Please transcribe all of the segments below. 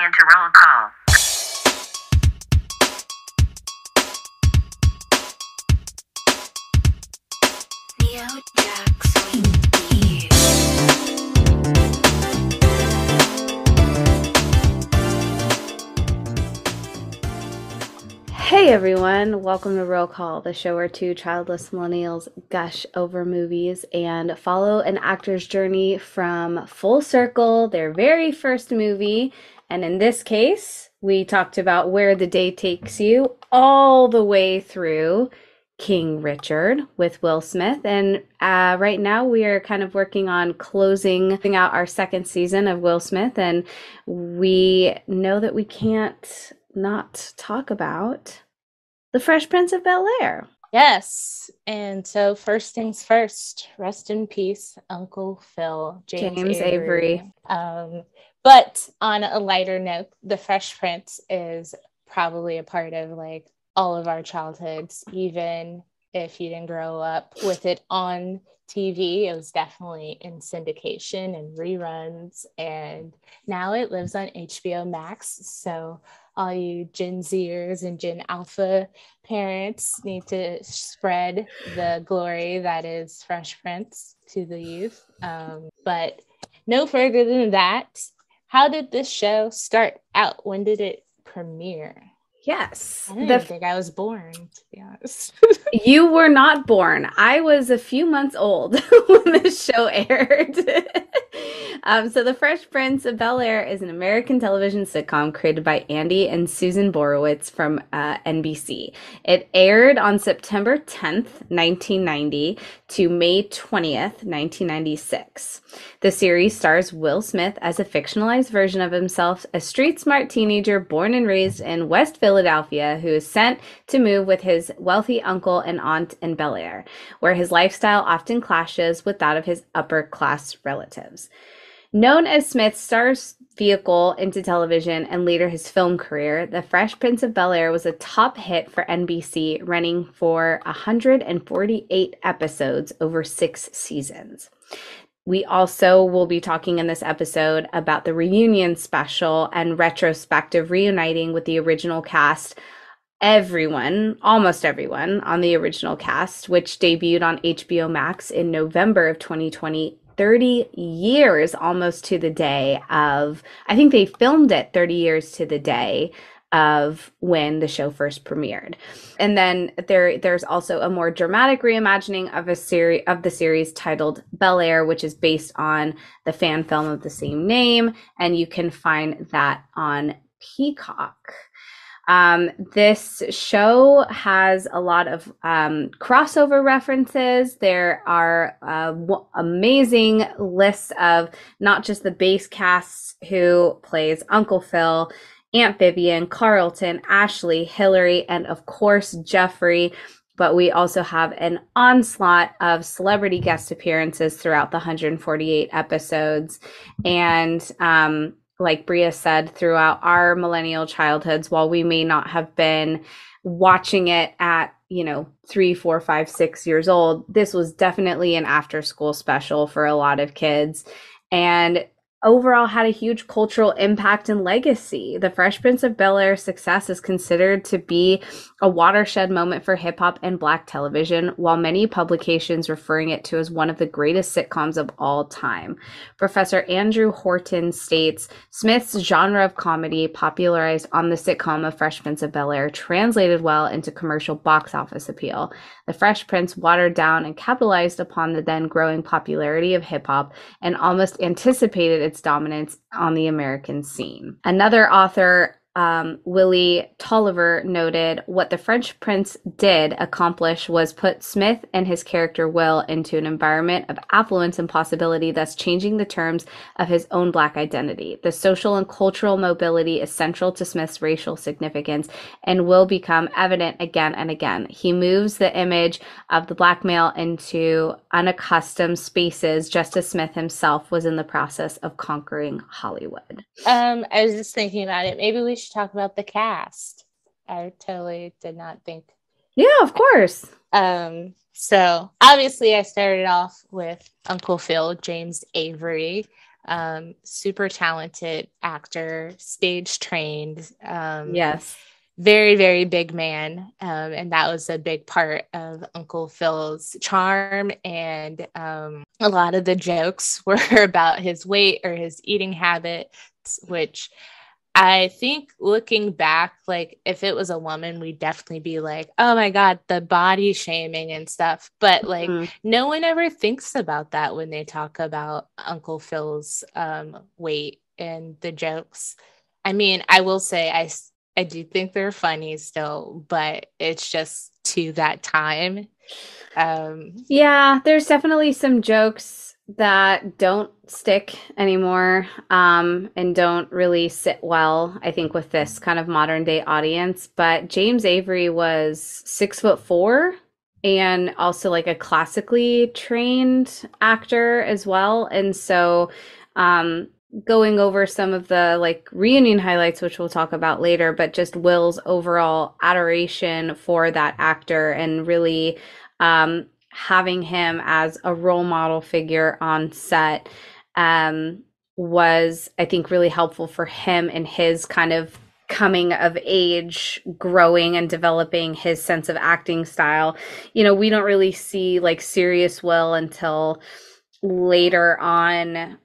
into roll call. Hey everyone, welcome to Roll Call, the show where two childless millennials gush over movies and follow an actor's journey from full circle, their very first movie, and in this case, we talked about Where the Day Takes You, all the way through King Richard with Will Smith, and right now we are kind of working on closing out our second season of Will Smith, and we know that we can't not talk about the Fresh Prince of Bel-Air. Yes, and so first things first, rest in peace, Uncle Phil, James Avery. But on a lighter note, the Fresh Prince is probably a part of like all of our childhoods, even if you didn't grow up with it on TV. It was definitely in syndication and reruns, and now it lives on HBO Max. So all you Gen Zers and Gen Alpha parents need to spread the glory that is Fresh Prince to the youth. But no further than that, how did this show start out? When did it premiere? Yes. I didn't think I was born, to be honest. You were not born. I was a few months old when this show aired. So The Fresh Prince of Bel-Air is an American television sitcom created by Andy and Susan Borowitz from NBC. It aired on September 10th, 1990 to May 20th, 1996. The series stars Will Smith as a fictionalized version of himself, a street-smart teenager born and raised in West Philadelphia who is sent to move with his wealthy uncle and aunt in Bel-Air, where his lifestyle often clashes with that of his upper-class relatives. Known as Smith's star vehicle into television and later his film career, The Fresh Prince of Bel-Air was a top hit for NBC, running for 148 episodes over 6 seasons. We also will be talking in this episode about the reunion special and retrospective reuniting with the original cast. Almost everyone on the original cast, which debuted on HBO Max in November of 2020, 30 years almost to the day of, I think they filmed it 30 years to the day of when the show first premiered. And then there's also a more dramatic reimagining of the series titled Bel-Air, which is based on the fan film of the same name, and you can find that on Peacock. This show has a lot of crossover references. There are amazing lists of not just the base casts who plays Uncle Phil, Aunt Vivian, Carlton, Ashley, Hillary, and of course Geoffrey. But we also have an onslaught of celebrity guest appearances throughout the 148 episodes. And like Bria said, throughout our millennial childhoods, while we may not have been watching it at, 3, 4, 5, 6 years old, this was definitely an after school special for a lot of kids. And overall had a huge cultural impact and legacy. The Fresh Prince of Bel-Air's success is considered to be a watershed moment for hip-hop and Black television, while many publications referring it to as one of the greatest sitcoms of all time. Professor Andrew Horton states, Smith's genre of comedy, popularized on the sitcom of Fresh Prince of Bel-Air, translated well into commercial box office appeal. The Fresh Prince watered down and capitalized upon the then growing popularity of hip-hop and almost anticipated its dominance on the American scene. Another author, Willie Tolliver, noted, what the Fresh Prince did accomplish was put Smith and his character Will into an environment of affluence and possibility, thus changing the terms of his own Black identity. The social and cultural mobility is central to Smith's racial significance and will become evident again and again. He moves the image of the Black male into unaccustomed spaces, just as Smith himself was in the process of conquering Hollywood. I was just thinking about it. Maybe we should talk about the cast. I totally did not think. Yeah, of course. So obviously I started off with Uncle Phil, James Avery. Super talented actor, stage trained. Yes. Very, very big man. And that was a big part of Uncle Phil's charm. And a lot of the jokes were about his weight or his eating habits, which I think looking back, like if it was a woman, we'd definitely be like, oh my God, the body shaming and stuff. But like no one ever thinks about that when they talk about Uncle Phil's weight and the jokes. I mean, I will say I do think they're funny still, but it's just to that time. Yeah, there's definitely some jokes that don't stick anymore, and don't really sit well, I think, with this kind of modern day audience. But James Avery was 6'4" and also like a classically trained actor as well. And so, going over some of the like reunion highlights, which we'll talk about later, but just Will's overall adoration for that actor and really having him as a role model figure on set was, I think, really helpful for him in his kind of coming of age, growing and developing his sense of acting style. You know, we don't really see like serious Will until later on,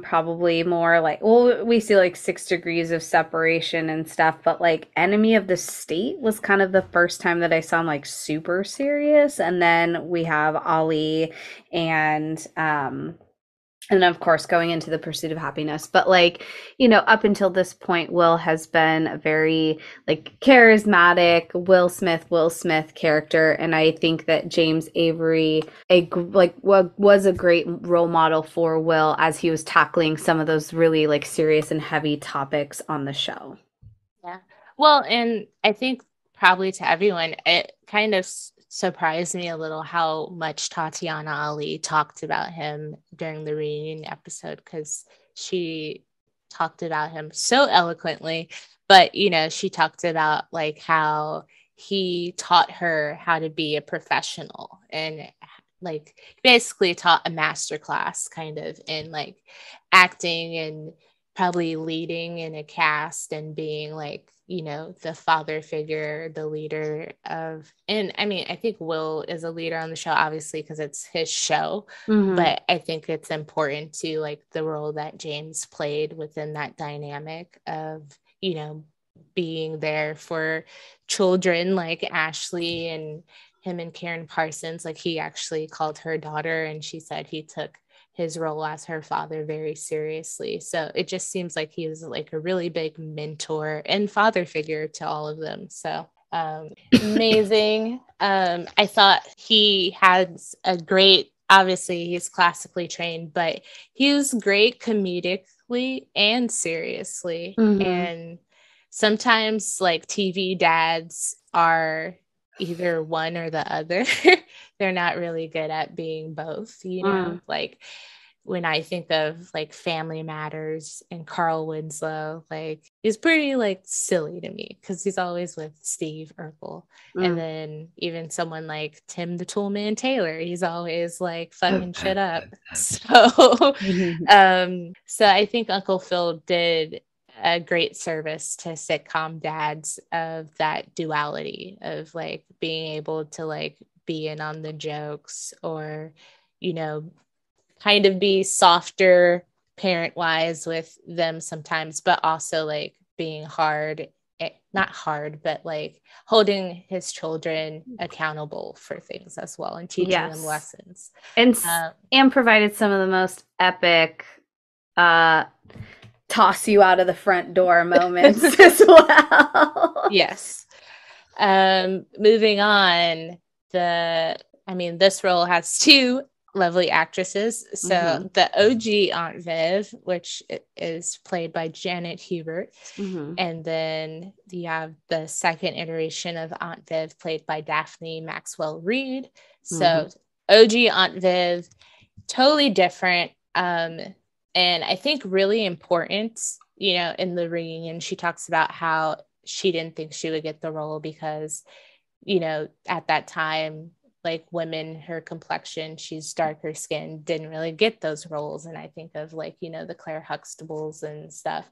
probably more like, well, we see like 6 degrees of separation and stuff, but like Enemy of the State was kind of the first time that I saw him like super serious. And then we have Ali and of course going into The Pursuit of Happiness. But like, you know, up until this point, Will has been a very like charismatic Will Smith character, and I think that James Avery was a great role model for Will as he was tackling some of those really like serious and heavy topics on the show. Yeah. Well, and I think probably to everyone, it kind of surprised me a little how much Tatyana Ali talked about him during the reunion episode, because she talked about him so eloquently. But, you know, she talked about like how he taught her how to be a professional and like basically taught a master class kind of in like acting and probably leading in a cast and being like, you know, the father figure, the leader of, and I mean, I think Will is a leader on the show, obviously, because it's his show, but I think it's important to like the role that James played within that dynamic of, you know, being there for children like Ashley and him and Karyn Parsons. Like he actually called her daughter and she said he took his role as her father very seriously. So it just seems like he was like a really big mentor and father figure to all of them. So amazing. I thought he had a great, obviously he's classically trained, but he was great comedically and seriously. And sometimes like TV dads are either one or the other. They're not really good at being both, you know, like when I think of like Family Matters and Carl Winslow, like he's pretty like silly to me because he's always with Steve Urkel. And then even someone like Tim the Toolman Taylor, he's always like fucking shit up. So so I think Uncle Phil did a great service to sitcom dads of that duality of like being able to like be in on the jokes or, you know, kind of be softer parent wise with them sometimes, but also like being hard, not hard, but like holding his children accountable for things as well and teaching them lessons. And provided some of the most epic toss you out of the front door moments as well. Yes. Moving on, this role has two lovely actresses. So the OG Aunt Viv, which is played by Janet Hubert, and then you have the second iteration of Aunt Viv played by Daphne Maxwell-Reid. So OG Aunt Viv, totally different. And I think really important, you know, in the reunion, she talks about how she didn't think she would get the role because, you know, at that time, like women her complexion, she's darker skinned, didn't really get those roles. And I think of like, you know, the Claire Huxtables and stuff.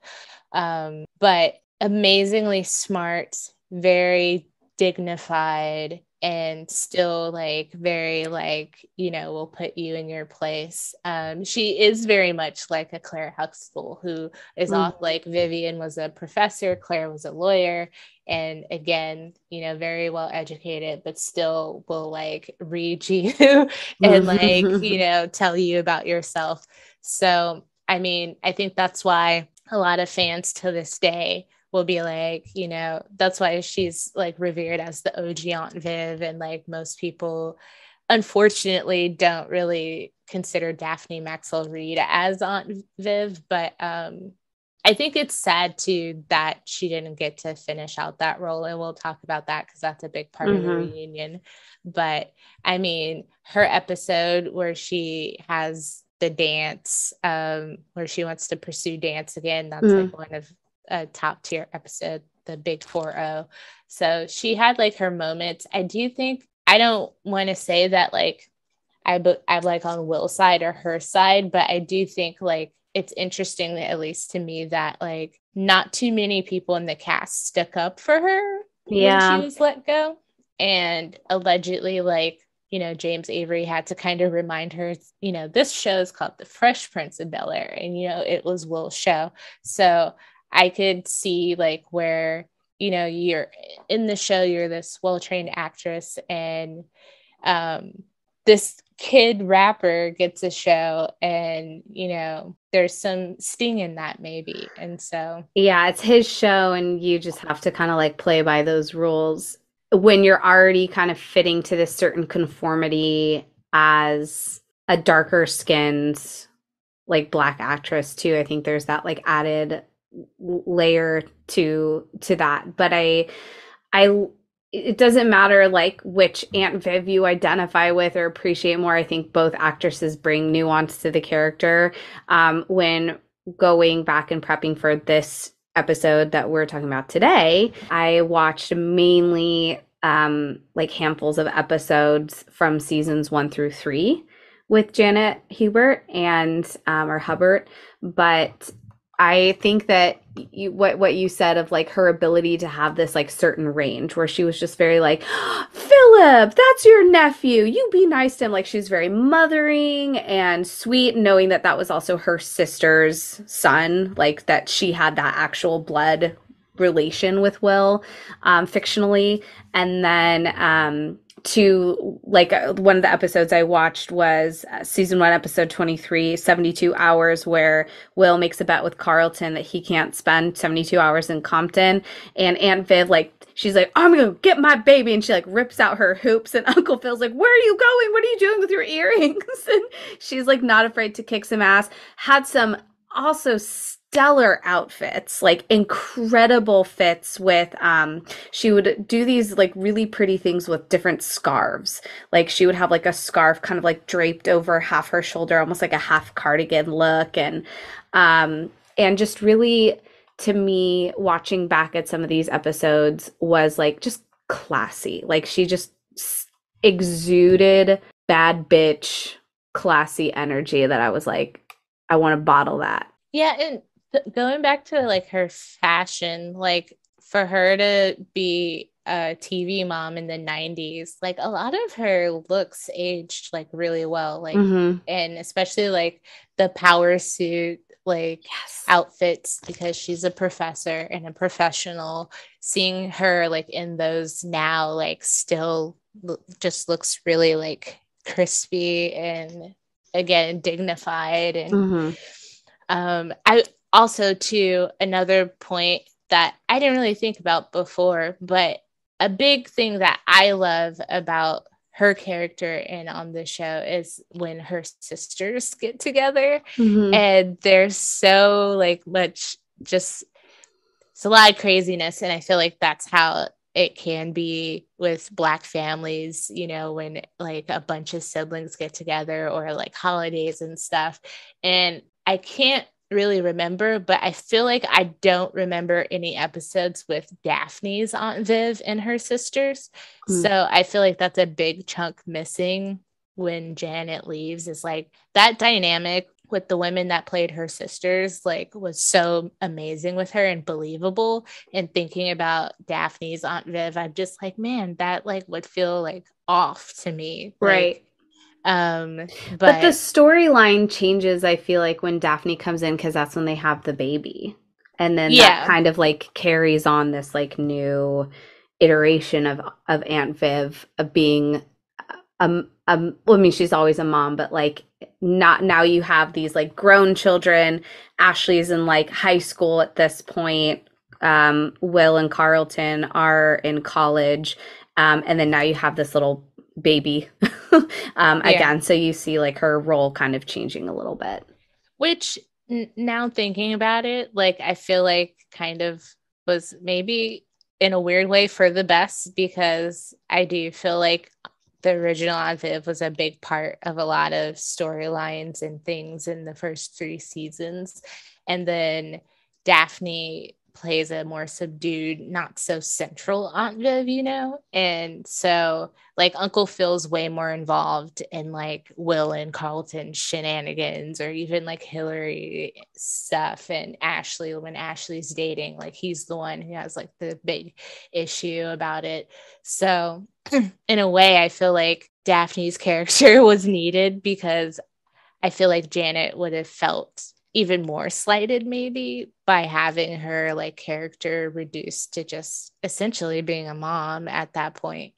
But amazingly smart, very dignified, and still like very like, you know, will put you in your place. She is very much like a Claire Huxtable, who is off, like Vivian was a professor, Claire was a lawyer, and again, you know, very well educated, but still will like read you and like, you know, tell you about yourself. So I mean, I think that's why a lot of fans to this day will be like, you know, that's why she's like revered as the OG Aunt Viv. And like most people, unfortunately, don't really consider Daphne Maxwell-Reid as Aunt Viv. But I think it's sad too that she didn't get to finish out that role. And we'll talk about that because that's a big part of the reunion. But I mean, her episode where she has the dance, where she wants to pursue dance again, that's like one of a top tier episode, the big 4-0. So she had like her moments. I do think, I don't want to say that like I'm like on Will's side or her side, but I do think like it's interesting, at least to me, that like not too many people in the cast stuck up for her when she was let go. And allegedly, like, you know, James Avery had to kind of remind her, you know, this show is called The Fresh Prince of Bel-Air, and, you know, it was Will's show. So I could see like where, you know, you're in the show, you're this well-trained actress, and this kid rapper gets a show, and, you know, there's some sting in that maybe. And so, yeah, it's his show, and you just have to kind of like play by those rules when you're already kind of fitting to this certain conformity as a darker skinned, like Black actress too. I think there's that like added layer to that. But I it doesn't matter like which Aunt Viv you identify with or appreciate more. I think both actresses bring nuance to the character. When going back and prepping for this episode that we're talking about today, I watched mainly like handfuls of episodes from seasons 1 through 3 with Janet Hubert and or Hubert. But I think that what you said of like her ability to have this like certain range where she was just very like, Philip, that's your nephew, you be nice to him. Like she's very mothering and sweet, knowing that that was also her sister's son, like that she had that actual blood relation with Will, fictionally. And then to like one of the episodes I watched was season 1, episode 23, 72 hours, where Will makes a bet with Carlton that he can't spend 72 hours in Compton. And Aunt Viv, like, she's like, I'm gonna get my baby. And she like rips out her hoops, and Uncle Phil's like, where are you going? What are you doing with your earrings? And she's like not afraid to kick some ass. Had some also stellar outfits, like incredible fits with she would do these like really pretty things with different scarves. Like she would have like a scarf kind of like draped over half her shoulder, almost like a half cardigan look. And just really, to me, watching back at some of these episodes was like just classy. Like she just exuded bad bitch classy energy that I was like, I want to bottle that. Yeah, and going back to like her fashion, like for her to be a TV mom in the 90s, like a lot of her looks aged like really well, like and especially like the power suit like outfits, because she's a professor and a professional. Seeing her like in those now, like still just looks really like crispy and again dignified. And I also, to another point that I didn't really think about before, but a big thing that I love about her character and on the show is when her sisters get together, and there's so like much, just it's a lot of craziness. And I feel like that's how it can be with Black families, you know, when like a bunch of siblings get together or like holidays and stuff. And I can't really remember, but I feel like I don't remember any episodes with Daphne's Aunt Viv and her sisters. So I feel like that's a big chunk missing when Janet leaves, is like that dynamic with the women that played her sisters, like, was so amazing with her and believable. And thinking about Daphne's Aunt Viv, I'm just like, man, that like would feel like off to me. Right. But the storyline changes, I feel like, when Daphne comes in, because that's when they have the baby. And then that kind of like carries on this like new iteration of Aunt Viv of being well, I mean, she's always a mom, but like not now you have these like grown children. Ashley's in like high school at this point. Will and Carlton are in college. And then now you have this little baby again. So you see like her role kind of changing a little bit. Which now thinking about it, like I feel like kind of was maybe in a weird way for the best, because I do feel like the original Aunt Viv was a big part of a lot of storylines and things in the first 3 seasons. And then Daphne plays a more subdued, not so central Aunt Viv, you know? And so like Uncle Phil's way more involved in like Will and Carlton shenanigans, or even like Hillary stuff, and Ashley, when Ashley's dating, like he's the one who has like the big issue about it. So in a way, I feel like Daphne's character was needed, because I feel like Janet would have felt even more slighted maybe by having her like character reduced to just essentially being a mom at that point,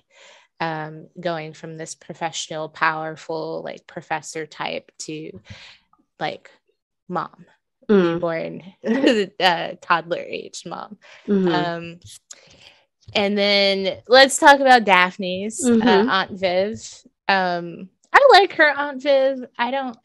going from this professional, powerful like professor type to like mom, newborn toddler age mom. And then let's talk about Daphne's Aunt Viv. I like her Aunt Viv. I don't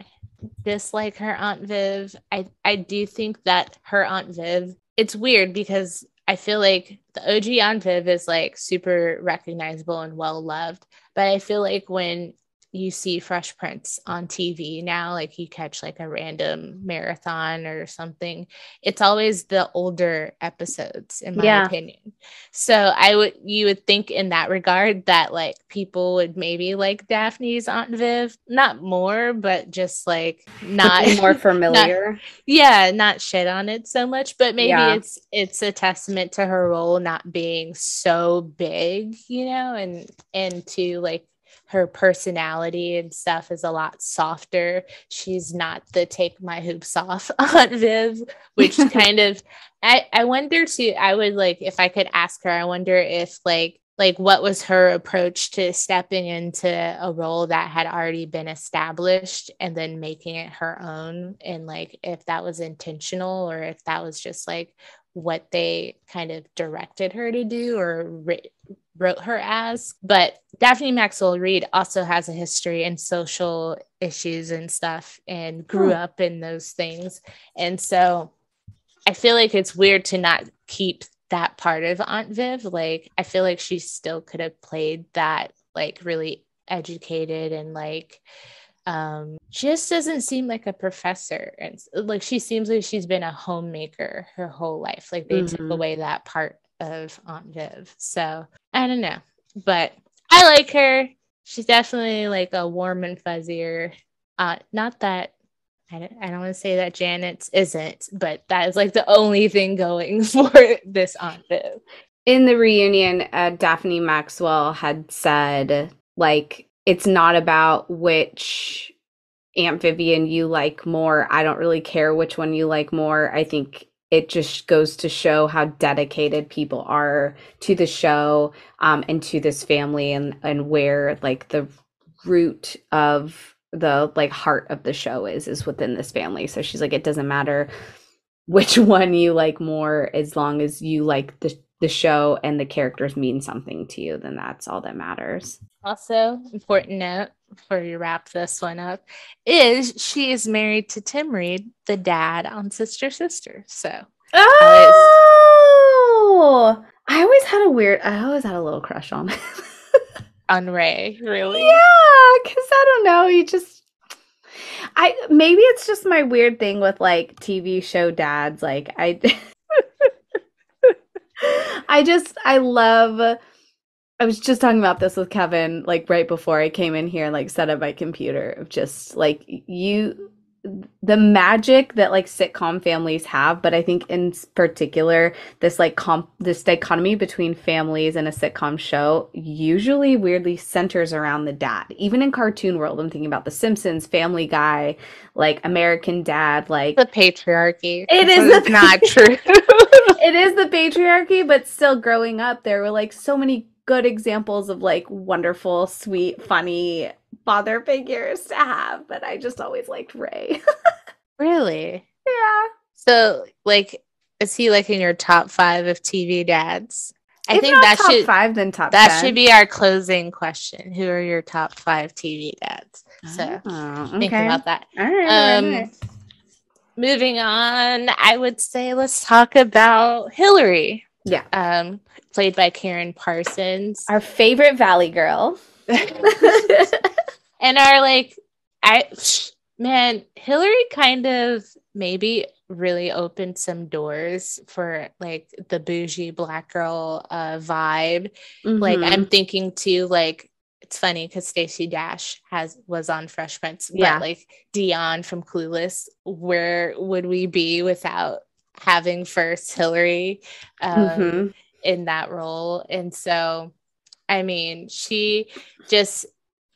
dislike her Aunt Viv. I do think that her Aunt Viv, it's weird because I feel like the OG Aunt Viv is like super recognizable and well loved, but I feel like when you see Fresh Prince on TV now, like you catch like a random marathon or something, it's always the older episodes, in my opinion. So you would think in that regard that like people would maybe like Daphne's Aunt Viv, not more, but just like not more familiar. Not shit on it so much, but maybe it's a testament to her role not being so big, you know, and to like her personality and stuff is a lot softer. She's not the take my hoops off Aunt Viv, which kind of, I wonder too, I would like, if I could ask her, I wonder if like what was her approach to stepping into a role that had already been established and then making it her own, and like if that was intentional or if that was just like what they kind of directed her to do or wrote her as. But Daphne Maxwell-Reid also has a history in social issues and stuff and grew up in those things. And so I feel like it's weird to not keep that part of Aunt Viv. Like, I feel like she still could have played that like really educated and like, she just doesn't seem like a professor, and like she seems like she's been a homemaker her whole life. Like they took away that part of Aunt Viv. So I don't know, but I like her. She's definitely like a warm and fuzzier. Not that I don't want to say that Janet's isn't, but that is like the only thing going for this Aunt Viv. In the reunion, Daphne Maxwell had said, like, it's not about which Aunt Vivian you like more. I don't really care which one you like more. I think it just goes to show how dedicated people are to the show, and to this family, and where like the root of the like heart of the show is within this family. So she's like, it doesn't matter which one you like more, as long as you like the show and the characters mean something to you, then that's all that matters. Also, important note before you wrap this one up is she is married to Tim Reid, the dad on Sister Sister. So I always had a little crush on him. On Ray, really? Yeah, because I don't know, he just, Maybe it's just my weird thing with like TV show dads. Like I love. I was just talking about this with Kevin, like right before I came in here and like set up my computer of just like the magic that like sitcom families have, but I think in particular this like this dichotomy between families and a sitcom show usually weirdly centers around the dad. Even in cartoon world, I'm thinking about The Simpsons, Family Guy, like American Dad, like the patriarchy. It is not true. It is the patriarchy, but still growing up there were like so many good examples of like wonderful, sweet, funny father figures to have, but I just always liked Ray. Really? Yeah. So, like, is he like in your top 5 of TV dads? I think that top should 5 then top 10. That should be our closing question. Who are your top 5 TV dads? So think about that. All right. Moving on, I would say let's talk about Hillary. Yeah. Played by Karyn Parsons. Our favorite Valley girl. And our Hillary kind of maybe really opened some doors for like the bougie Black girl vibe. Mm-hmm. Like I'm thinking too, like it's funny because Stacey Dash was on Fresh Prince, but like Dion from Clueless, where would we be without having first Hillary in that role? And so, I mean, she just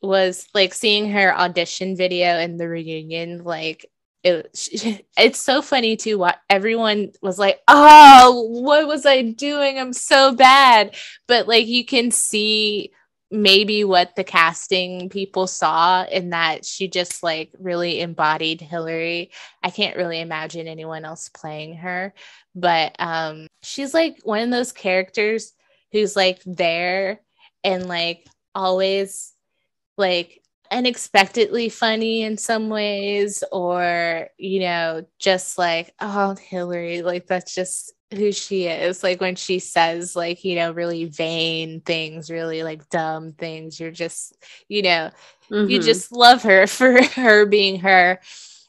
was like seeing her audition video in the reunion, like it's so funny too. What everyone was like, oh, what was I doing? I'm so bad. But like you can see maybe what the casting people saw in that she just like really embodied Hillary. I can't really imagine anyone else playing her, but she's like one of those characters who's like there and like always like unexpectedly funny in some ways, or you know, just like, oh, Hillary, like that's just who she is. Like when she says like, you know, really vain things, really like dumb things, you're just, you know, you just love her for her being her.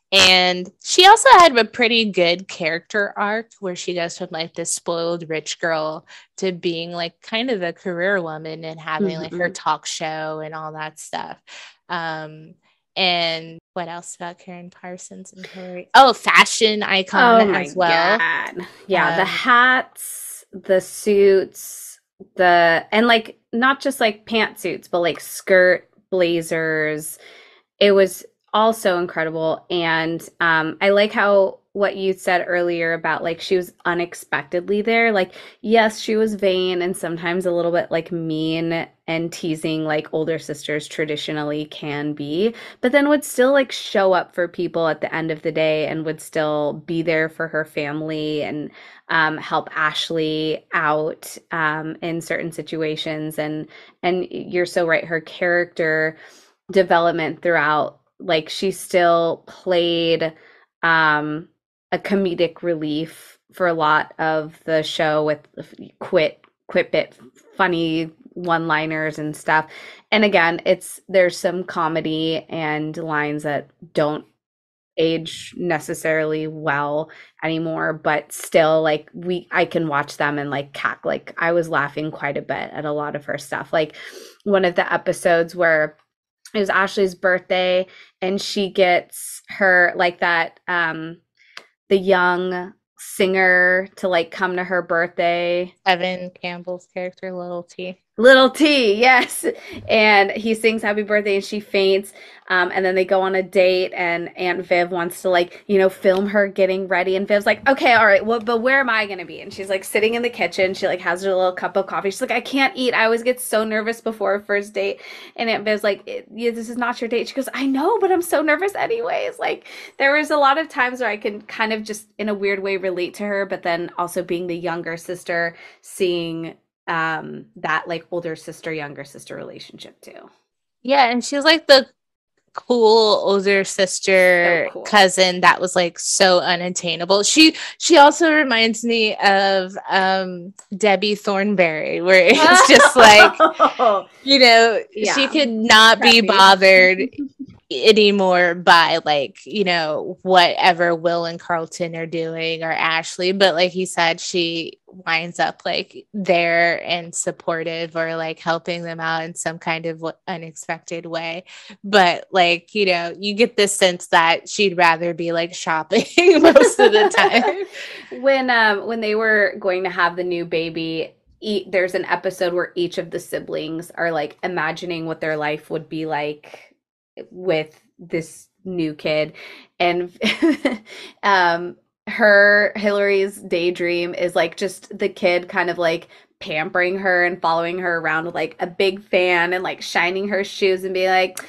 And she also had a pretty good character arc where she goes from like this spoiled rich girl to being like kind of a career woman and having like her talk show and all that stuff. And what else about Karyn Parsons and Hillary? Oh, fashion icon as well. God. Yeah, the hats, the suits, and like not just like pantsuits, but like skirt, blazers. It was also incredible. And I like how what you said earlier about like she was unexpectedly there. Like, yes, she was vain and sometimes a little bit like mean and teasing like older sisters traditionally can be, but then would still like show up for people at the end of the day and would still be there for her family and help Ashley out in certain situations. And you're so right, her character development throughout, like she still played a comedic relief for a lot of the show with quip bit funny one-liners and stuff. And again, there's some comedy and lines that don't age necessarily well anymore, but still like I can watch them and like like I was laughing quite a bit at a lot of her stuff. Like one of the episodes where it was Ashley's birthday and she gets her like that the young singer to like come to her birthday. Evan Campbell's character, Little T, yes. And he sings happy birthday and she faints. And then they go on a date and Aunt Viv wants to like, you know, film her getting ready. And Viv's like, okay, all right, well, but where am I going to be? And she's like sitting in the kitchen. She like has her little cup of coffee. She's like, I can't eat. I always get so nervous before a first date. And Aunt Viv's like, this is not your date. She goes, I know, but I'm so nervous anyways. Like there was a lot of times where I can kind of just in a weird way relate to her, but then also being the younger sister, seeing that like older sister younger sister relationship too. Yeah, and she was like the cool older sister, so cool cousin that was like so unattainable. She also reminds me of Debbie Thornberry, where it's just like, you know, she could not be bothered anymore by like, you know, whatever Will and Carlton are doing or Ashley, but like he said, she winds up like there and supportive or like helping them out in some kind of unexpected way. But like, you know, you get this sense that she'd rather be like shopping most of the time. When they were going to have the new baby, there's an episode where each of the siblings are like imagining what their life would be like with this new kid, and Hillary's daydream is like just the kid kind of like pampering her and following her around with like a big fan and like shining her shoes and be like,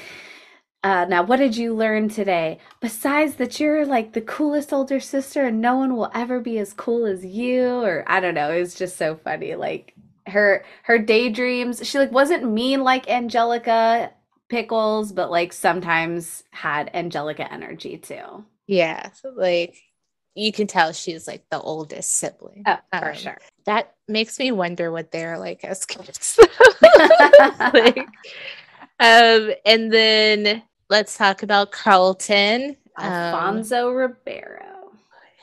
now what did you learn today? Besides that you're like the coolest older sister and no one will ever be as cool as you, or I don't know, it was just so funny. Like her daydreams, she like wasn't mean like Angelica Pickles, but like sometimes had Angelica energy too. Yeah, like you can tell she's like the oldest sibling. Oh, for sure. That makes me wonder what they're like as kids. Like, and then let's talk about Carlton. Alfonso Ribeiro.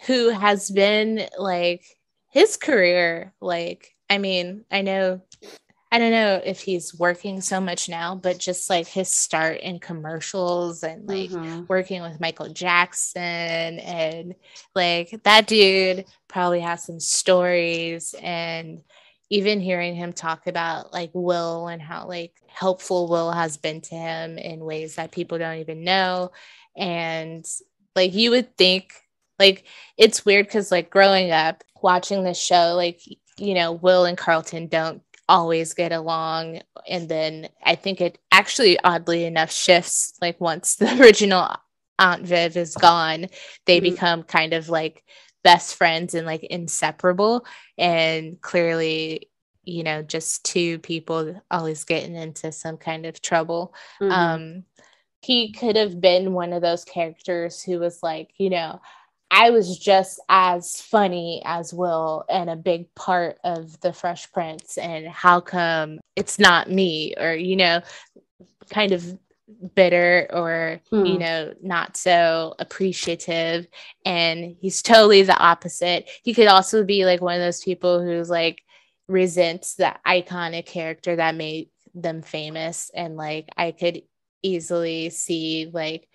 Who has been like his career, like, I mean, I don't know if he's working so much now, but just like his start in commercials and like working with Michael Jackson, and like that dude probably has some stories. And even hearing him talk about like Will and how like helpful Will has been to him in ways that people don't even know. And like you would think, like it's weird because like growing up watching this show, like, you know, Will and Carlton don't always get along, and then I think it actually oddly enough shifts like once the original Aunt Viv is gone, they become kind of like best friends and like inseparable, and clearly, you know, just two people always getting into some kind of trouble. He could have been one of those characters who was like, you know, I was just as funny as Will and a big part of the Fresh Prince, and how come it's not me? Or, you know, kind of bitter or, you know, not so appreciative. And he's totally the opposite. He could also be like one of those people who's like resents the iconic character that made them famous. And like, I could easily see like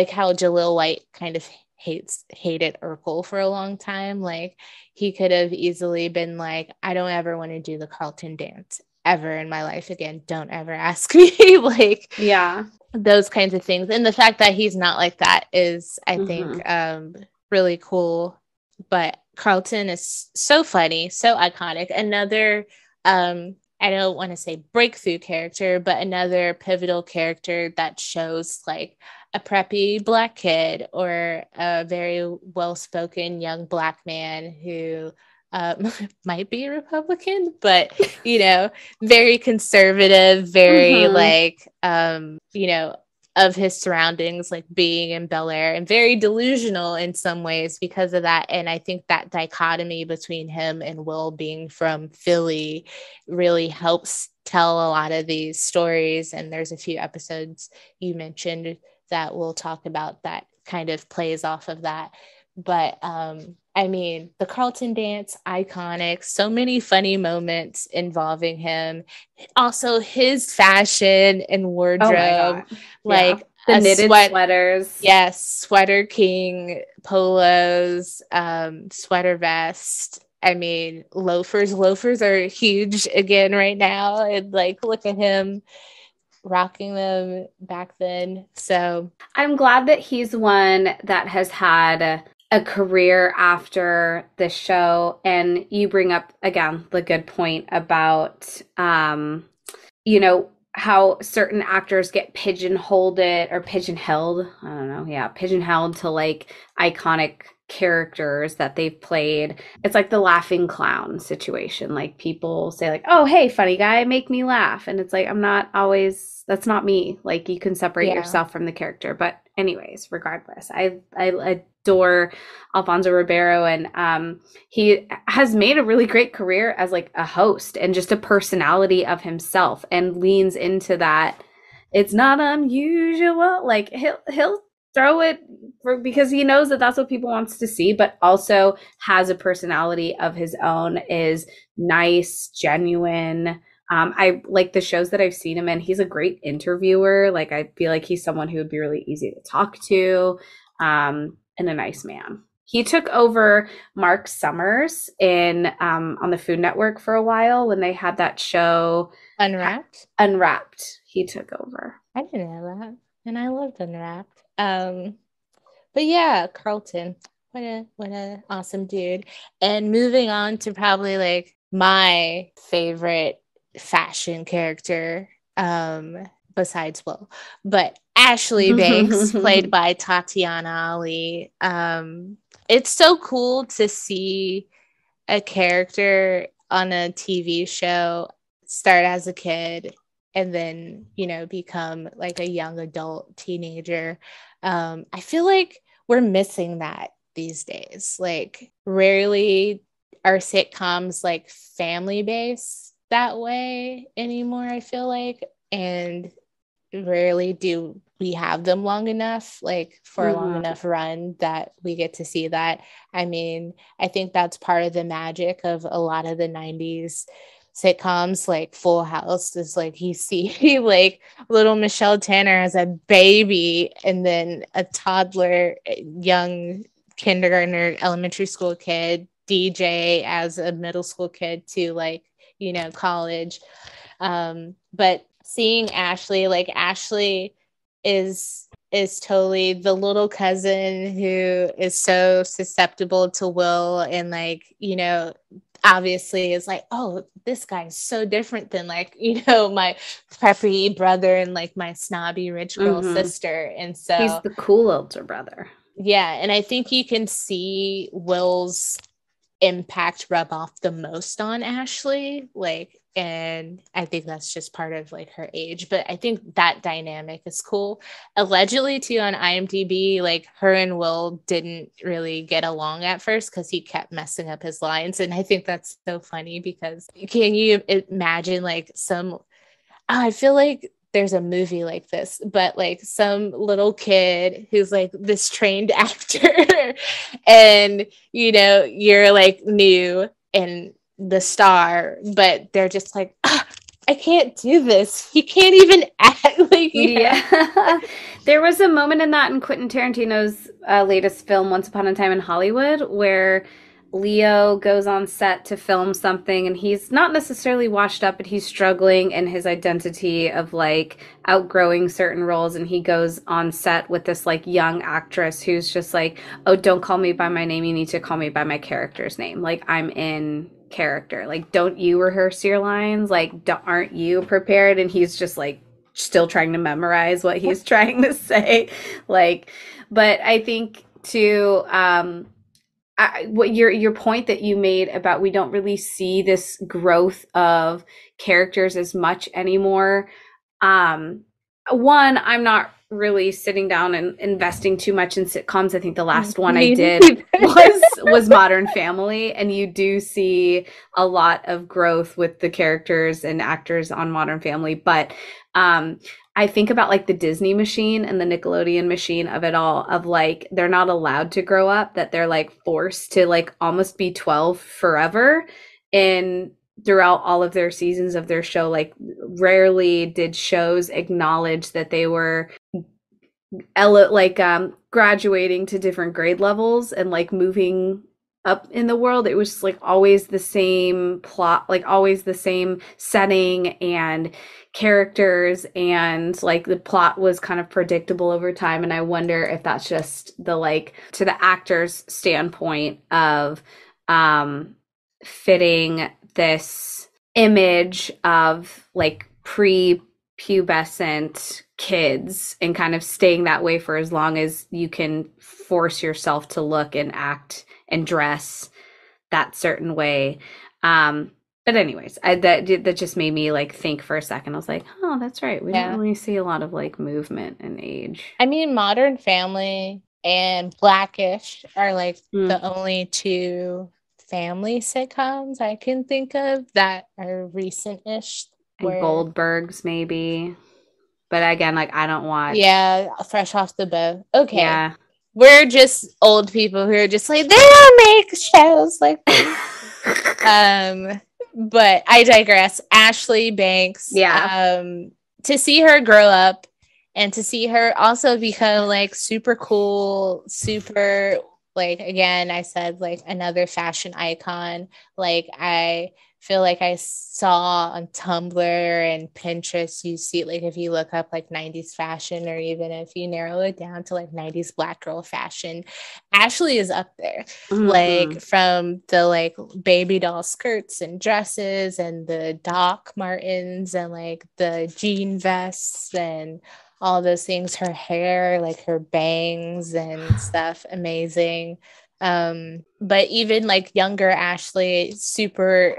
how Jaleel White kind of hated Urkel for a long time. Like he could have easily been like, I don't ever want to do the Carlton dance ever in my life again. Don't ever ask me. Like, yeah, those kinds of things. And the fact that he's not like that is, I think, really cool. But Carlton is so funny, so iconic. Another I don't want to say breakthrough character, but another pivotal character that shows like a preppy Black kid or a very well-spoken young Black man who might be Republican, but, you know, very conservative, very like, you know, of his surroundings, like being in Bel-Air, and very delusional in some ways because of that. And I think that dichotomy between him and Will being from Philly really helps tell a lot of these stories. And there's a few episodes you mentioned that we'll talk about that kind of plays off of that. But I mean, the Carlton dance, iconic, so many funny moments involving him. Also, his fashion and wardrobe, like the knitted sweaters. Yes, sweater king, polos, sweater vest. I mean, loafers. Loafers are huge again right now. And like, look at him rocking them back then. So I'm glad that he's one that has had a career after the show. And you bring up again the good point about you know, how certain actors get pigeonholed to like iconic characters that they've played. It's like the laughing clown situation. Like people say like, oh, hey, funny guy, make me laugh. And it's like, that's not me. Like you can separate yourself from the character. But anyways, regardless, I adore Alfonso Ribeiro, and he has made a really great career as like a host and just a personality of himself, and leans into that it's not unusual. Like he'll throw it because he knows that that's what people wants to see, but also has a personality of his own, is nice, genuine. I like the shows that I've seen him in. He's a great interviewer. Like I feel like he's someone who would be really easy to talk to, and a nice man. He took over Mark Summers in on the Food Network for a while when they had that show Unwrapped. Unwrapped. He took over. I didn't know that, and I loved Unwrapped. But yeah, Carlton, what a awesome dude. And moving on to probably like my favorite fashion character, besides Will, but Ashley Banks, played by Tatyana Ali. It's so cool to see a character on a TV show start as a kid and then, you know, become like a young adult teenager. I feel like we're missing that these days. Like, rarely are sitcoms like family based that way anymore, I feel like. And rarely do we have them long enough, like for a long enough run that we get to see that. I mean, I think that's part of the magic of a lot of the 90s sitcoms, like Full House, is like you see like little Michelle Tanner as a baby and then a toddler, young kindergartner, elementary school kid, DJ as a middle school kid to like, you know, college. But seeing Ashley, like Ashley is totally the little cousin who is so susceptible to Will, and like, you know, obviously is like, oh, this guy's so different than like, you know, my preppy brother and like my snobby rich girl sister. And so he's the cool older brother. Yeah, and I think you can see Will's impact rub off the most on Ashley, like, and I think that's just part of like her age, but I think that dynamic is cool. Allegedly too, on IMDb, like her and Will didn't really get along at first because he kept messing up his lines, and I think that's so funny because can you imagine like I feel like there's a movie like this, but like some little kid who's like this trained actor and, you know, you're like new and the star, but they're just like, I can't do this. You can't even act like, you know? There was a moment in that in Quentin Tarantino's latest film, Once Upon a Time in Hollywood, where Leo goes on set to film something and he's not necessarily washed up, but he's struggling in his identity of like outgrowing certain roles. And he goes on set with this like young actress who's just like, oh, don't call me by my name. You need to call me by my character's name. Like, I'm in character. Like, don't you rehearse your lines? Like, aren't you prepared? And he's just like still trying to memorize what he's trying to say. Like, but I think too, what your point that you made about we don't really see this growth of characters as much anymore. One, I'm not really sitting down and investing too much in sitcoms. I think the last one I did was Modern Family, and you do see a lot of growth with the characters and actors on Modern Family, but I think about like the Disney machine and the Nickelodeon machine of it all, of like they're not allowed to grow up, that they're like forced to like almost be 12 forever. And throughout all of their seasons of their show, like rarely did shows acknowledge that they were graduating to different grade levels and like moving up in the world. It was like always the same plot, like always the same setting and characters, and like the plot was kind of predictable over time. And I wonder if that's just the like to the actor's standpoint of fitting this image of like pre-pubescent kids and kind of staying that way for as long as you can force yourself to look and act and dress that certain way. But anyways, that just made me like think for a second. I was like, oh, that's right. We don't really see a lot of like movement and age. I mean, Modern Family and Blackish are like the only two family sitcoms I can think of that are recent-ish. And Goldbergs, maybe. But again, like, I don't watch. Yeah, fresh off the boat. Okay. Yeah. We're just old people who are just like, they don't make shows like this. But I digress. Ashley Banks. Yeah. To see her grow up and to see her also become like super cool, super, like, again, I said, like, another fashion icon. Like, I feel like I saw on Tumblr and Pinterest, you see, like, if you look up like 90s fashion, or even if you narrow it down to like 90s Black girl fashion, Ashley is up there. Like, from the like baby doll skirts and dresses and the Doc Martens and like the jean vests and all those things, her hair, like her bangs and stuff, amazing. But even like younger Ashley, super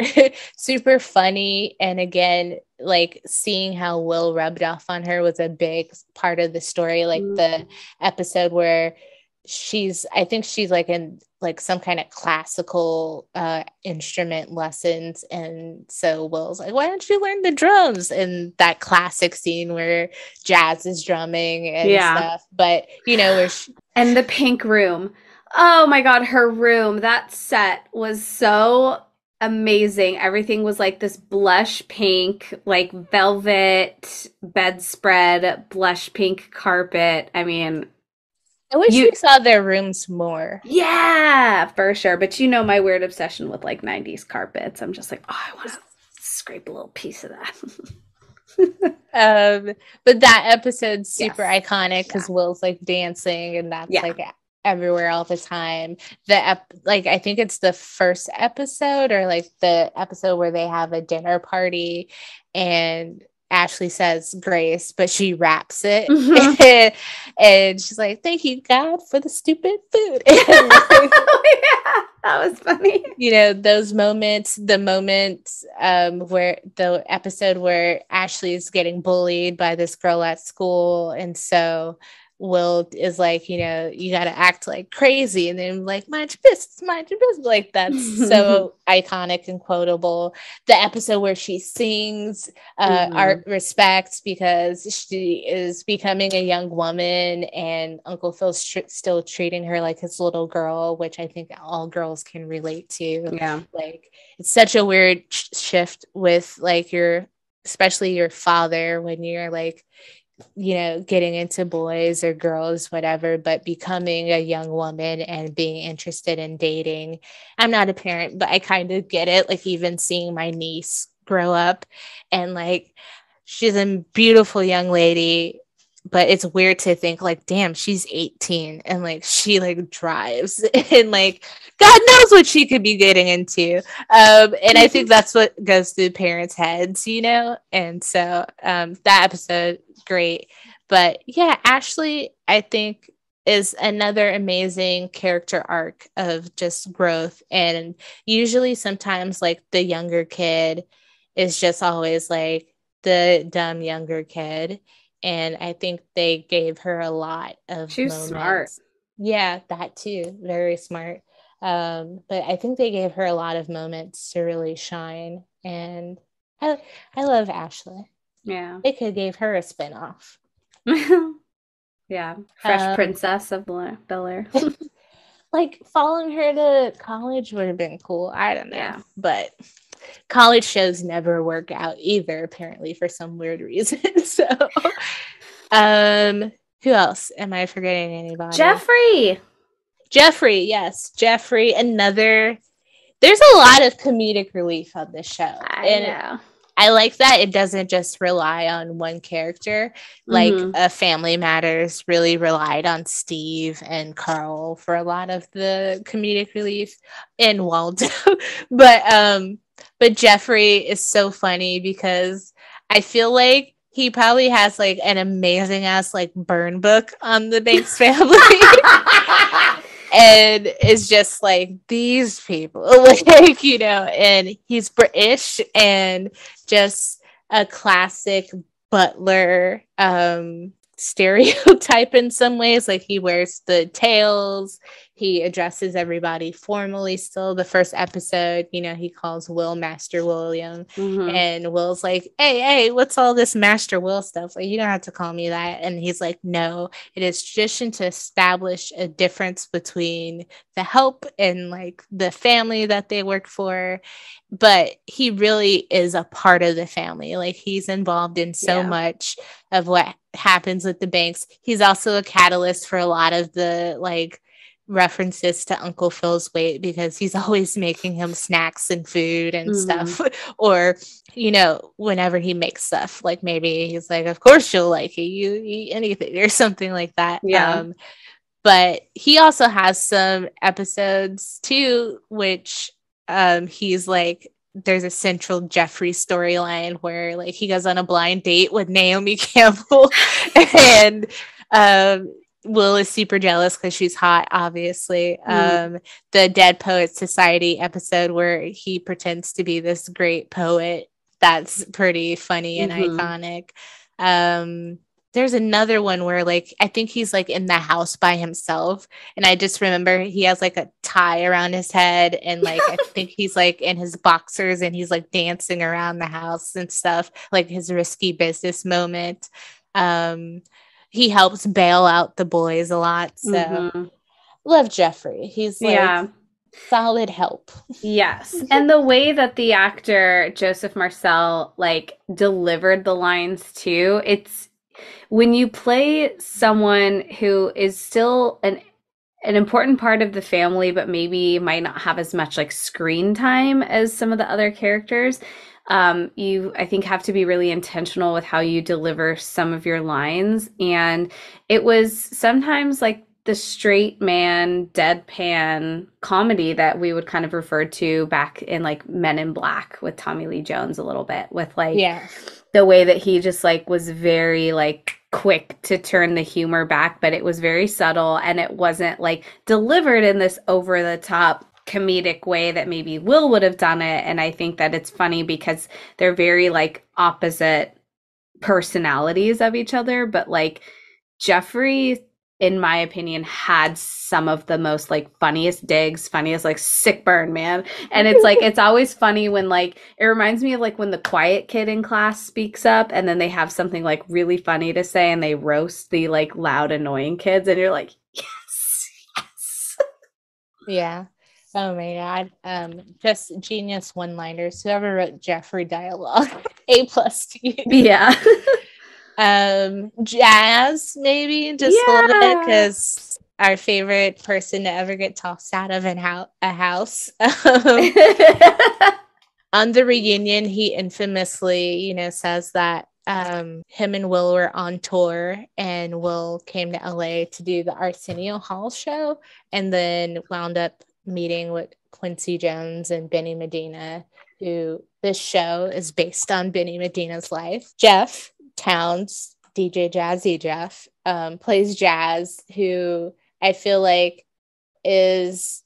super funny. And again, like, seeing how Will rubbed off on her was a big part of the story. Like the episode where I think she's like in like some kind of classical instrument lessons, and so Will's like, why don't you learn the drums? And that classic scene where Jazz is drumming and stuff, but you know, where and the pink room, oh my god, her room, that set was so amazing. Everything was like this blush pink, like velvet bedspread, blush pink carpet. I mean, I wish we saw their rooms more. Yeah, for sure. But you know my weird obsession with like 90s carpets. I'm just like, oh, I want to scrape a little piece of that. But that episode's super iconic because Will's like dancing, and that's like everywhere all the time. Like, I think it's the first episode, or like the episode where they have a dinner party and Ashley says grace, but she raps it. And she's like, thank you, God, for the stupid food. That was funny. You know, those moments, the moments where the episode where Ashley is getting bullied by this girl at school. And so Will is like, you know, you got to act like crazy. And then like, mind your business. Like, that's so iconic and quotable. The episode where she sings Art Respects because she is becoming a young woman and Uncle Phil's still treating her like his little girl, which I think all girls can relate to. Yeah. Like, it's such a weird shift with like especially your father when you're like, you know, getting into boys or girls, whatever, but becoming a young woman and being interested in dating. I'm not a parent, but I kind of get it. Like, even seeing my niece grow up and like, she's a beautiful young lady, but it's weird to think like, damn, she's 18 and like she like drives and like God knows what she could be getting into. And I think that's what goes through parents' heads, you know? And so that episode, great. But yeah, Ashley, I think, is another amazing character arc of just growth. And usually sometimes like the younger kid is just always like the dumb younger kid. And I think they gave her a lot of She was moments. smart. Yeah, that too. Very smart. But I think they gave her a lot of moments to really shine. And I love Ashley. Yeah. They could have gave her a spinoff. Yeah. Fresh Princess of Bel-Air. Like, following her to college would have been cool. I don't know. Yeah. But college shows never work out either, apparently, for some weird reason. So, who else? Am I forgetting anybody? Geoffrey, yes. Geoffrey, another. There's a lot of comedic relief on this show. I know. I like that it doesn't just rely on one character. Like Family Matters really relied on Steve and Carl for a lot of the comedic relief, and Waldo. But Geoffrey is so funny because I feel like he probably has like an amazing ass like burn book on the Banks family. And it's just like these people, like, you know, and he's British and just a classic butler stereotype in some ways. Like, he wears the tails, he addresses everybody formally still. The first episode, you know, he calls Will Master William, and Will's like, hey, what's all this Master Will stuff? Like, you don't have to call me that. And he's like, no, it is tradition to establish a difference between the help and like the family that they work for. But he really is a part of the family. Like, he's involved in so much of what happens with the Banks. He's also a catalyst for a lot of the like references to Uncle Phil's weight, because he's always making him snacks and food and stuff. Or, you know, whenever he makes stuff, like maybe he's like, of course you'll like it, you eat anything or something like that. But he also has some episodes too, which he's like, there's a central Geoffrey storyline where like he goes on a blind date with Naomi Campbell and Will is super jealous because she's hot, obviously. The Dead Poets Society episode where he pretends to be this great poet, that's pretty funny and iconic. There's another one where like I think he's like in the house by himself, and I just remember he has like a tie around his head, and like I think he's like in his boxers and he's like dancing around the house and stuff, like his risky business moment. He helps bail out the boys a lot, so love Geoffrey. He's like solid help. Yes. And the way that the actor Joseph Marcell like delivered the lines too, it's when you play someone who is still an important part of the family, but maybe might not have as much like screen time as some of the other characters, you, I think, have to be really intentional with how you deliver some of your lines. And it was sometimes like the straight man deadpan comedy that we would kind of refer to back in like Men in Black with Tommy Lee Jones a little bit, with like the way that he just like was very like quick to turn the humor back, but it was very subtle and it wasn't like delivered in this over the top comedic way that maybe Will would have done it. And I think that it's funny because they're very like opposite personalities of each other, but like Geoffrey, in my opinion, had some of the most like funniest digs, funniest like sick burn, man. And it's like, it's always funny when like, it reminds me of like when the quiet kid in class speaks up and then they have something like really funny to say and they roast the like loud, annoying kids. And you're like, yes. Yeah. Oh my God. Just genius one-liners. Whoever wrote Geoffrey dialogue, A+ to you. Yeah. Jazz, maybe just a little bit, because our favorite person to ever get tossed out of a house. On the reunion, he infamously, you know, says that him and Will were on tour and Will came to LA to do the Arsenio Hall show and then wound up meeting with Quincy Jones and Benny Medina, who this show is based on Benny Medina's life. Jeff Towns, DJ Jazzy Jeff, plays Jazz, who I feel like is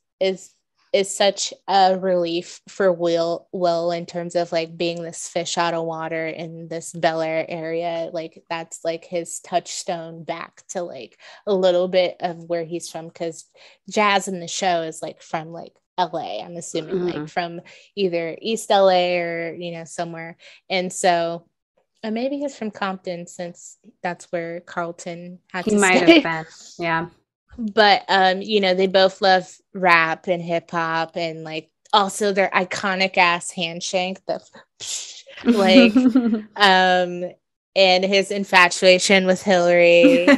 such a relief for Will in terms of like being this fish out of water in this Bel-Air area. Like that's like his touchstone back to like a little bit of where he's from, because Jazz in the show is like from like LA, I'm assuming, like from either East LA or, you know, somewhere. And so maybe he's from Compton, since that's where Carlton had to stay. He might have been, yeah. But, you know, they both love rap and hip hop, and like also their iconic ass handshake, like, and his infatuation with Hillary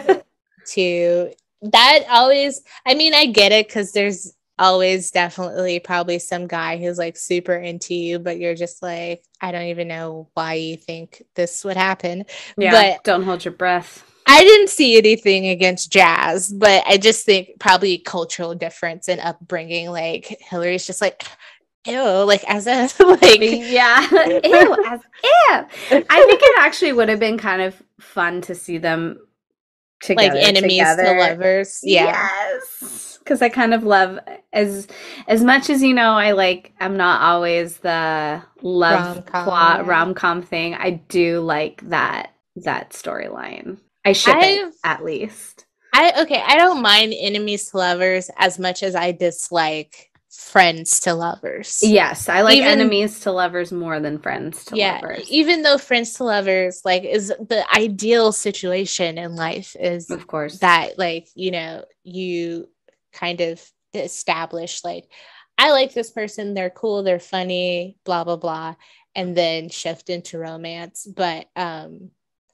too. That always, I mean, I get it, because there's always definitely probably some guy who's like super into you, but you're just like, I don't even know why you think this would happen. Yeah, but don't hold your breath. I didn't see anything against Jazz, but I just think probably cultural difference in upbringing. Like Hillary's just like, ew, like as if like, yeah, ew, as if. I think it actually would have been kind of fun to see them together, like enemies to lovers. Yeah. Yes. Because I kind of love, as much as, you know, I'm not always the love plot rom-com thing. I do like that storyline. I ship it, at least. I don't mind enemies to lovers as much as I dislike friends to lovers. Yes, I like enemies to lovers more than friends to lovers. Even though friends to lovers like is the ideal situation in life, is of course that like, you know, you kind of establish like, I like this person, they're cool, they're funny, blah blah blah, and then shift into romance. But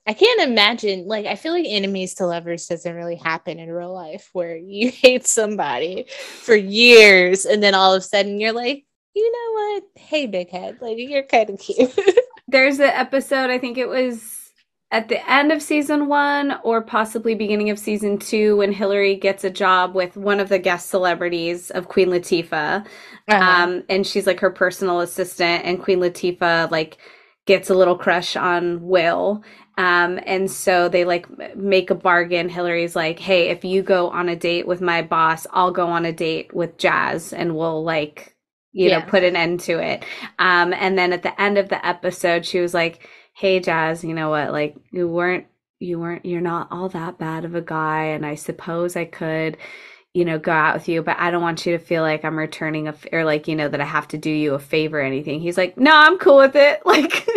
I can't imagine, like, I feel like enemies to lovers doesn't really happen in real life, where you hate somebody for years and then all of a sudden you're like, you know what? Hey, big head, like, you're kind of cute. There's an episode, I think it was at the end of season 1 or possibly beginning of season 2, when Hillary gets a job with one of the guest celebrities of Queen Latifah. And she's like her personal assistant, and Queen Latifah like gets a little crush on Will. And so they like make a bargain. Hillary's like, hey, if you go on a date with my boss, I'll go on a date with Jazz and we'll like, you know, put an end to it. And then at the end of the episode, she was like, hey, Jazz, you know what? Like, you're not all that bad of a guy. And I suppose I could, you know, go out with you, but I don't want you to feel like I'm returning or like, you know, that I have to do you a favor or anything. He's like, no, I'm cool with it. Like,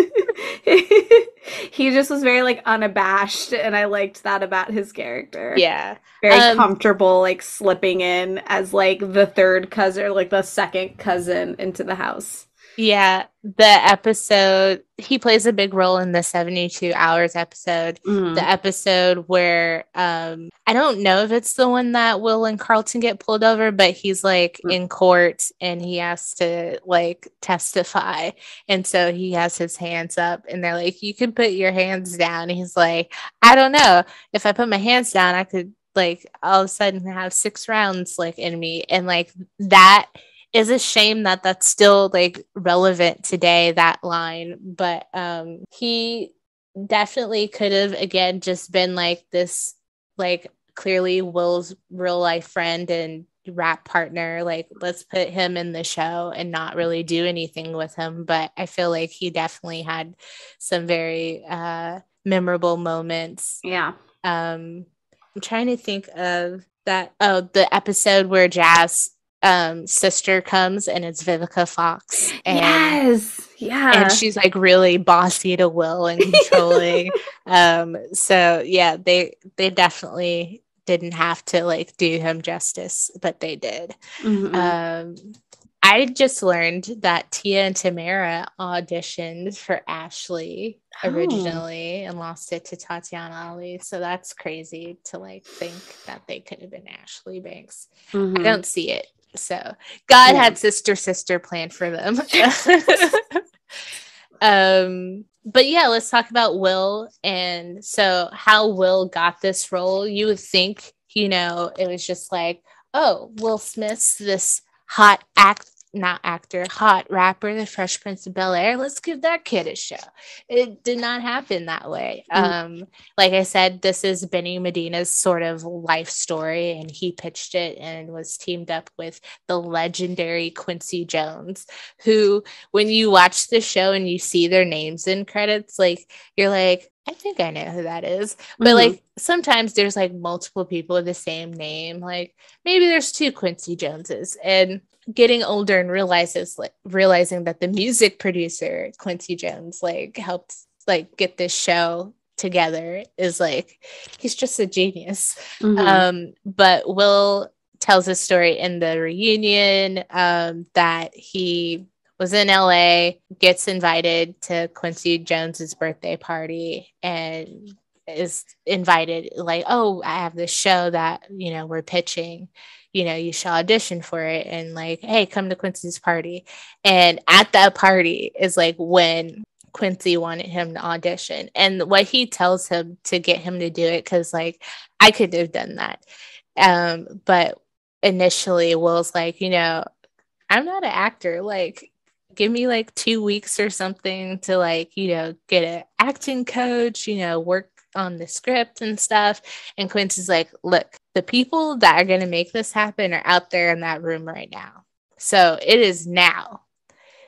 he just was very like unabashed, and I liked that about his character. Yeah. Very comfortable, like slipping in as like the third cousin or like the second cousin into the house. Yeah, the episode, he plays a big role in the 72 Hours episode. Mm-hmm. The episode where, I don't know if it's the one that Will and Carlton get pulled over, but he's like in court and he has to like testify. And so he has his hands up and they're like, you can put your hands down. And he's like, I don't know. If I put my hands down, I could like all of a sudden have 6 rounds like in me. And like that is a shame that that's still like relevant today, that line. But he definitely could have again just been like this, like clearly Will's real life friend and rap partner, like let's put him in the show and not really do anything with him. But I feel like he definitely had some very memorable moments. I'm trying to think of that. Oh, the episode where Jazz sister comes and it's Vivica Fox, and and she's like really bossy to Will and controlling. So yeah, they definitely didn't have to like do him justice, but they did. I just learned that Tia and Tamara auditioned for Ashley originally and lost it to Tatyana Ali. So that's crazy to like think that they could have been Ashley Banks. I don't see it. So God had sister planned for them. But yeah, let's talk about Will. And so how Will got this role. You would think, you know, it was just like, oh, Will Smith's this hot hot rapper, the Fresh Prince of Bel-Air. Let's give that kid a show. It did not happen that way. Like I said, this is Benny Medina's sort of life story, and he pitched it and was teamed up with the legendary Quincy Jones, who, when you watch the show and you see their names in credits, like you're like, I think I know who that is. But like sometimes there's like multiple people with the same name. Like maybe there's 2 Quincy Joneses. And getting older and realizing that the music producer Quincy Jones like helped like get this show together is like, he's just a genius. But Will tells a story in the reunion that he was in LA, gets invited to Quincy Jones's birthday party, and is invited like, oh, I have this show that, you know, we're pitching, you know, you should audition for it, and like, hey, come to Quincy's party. And at that party is like when Quincy wanted him to audition, and what he tells him to get him to do it, because like I could have done that, but initially Will's like, you know, I'm not an actor, like give me like 2 weeks or something to like, you know, get an acting coach, you know, work on the script and stuff. And Quincy's like, look, the people that are going to make this happen are out there in that room right now. So it is now.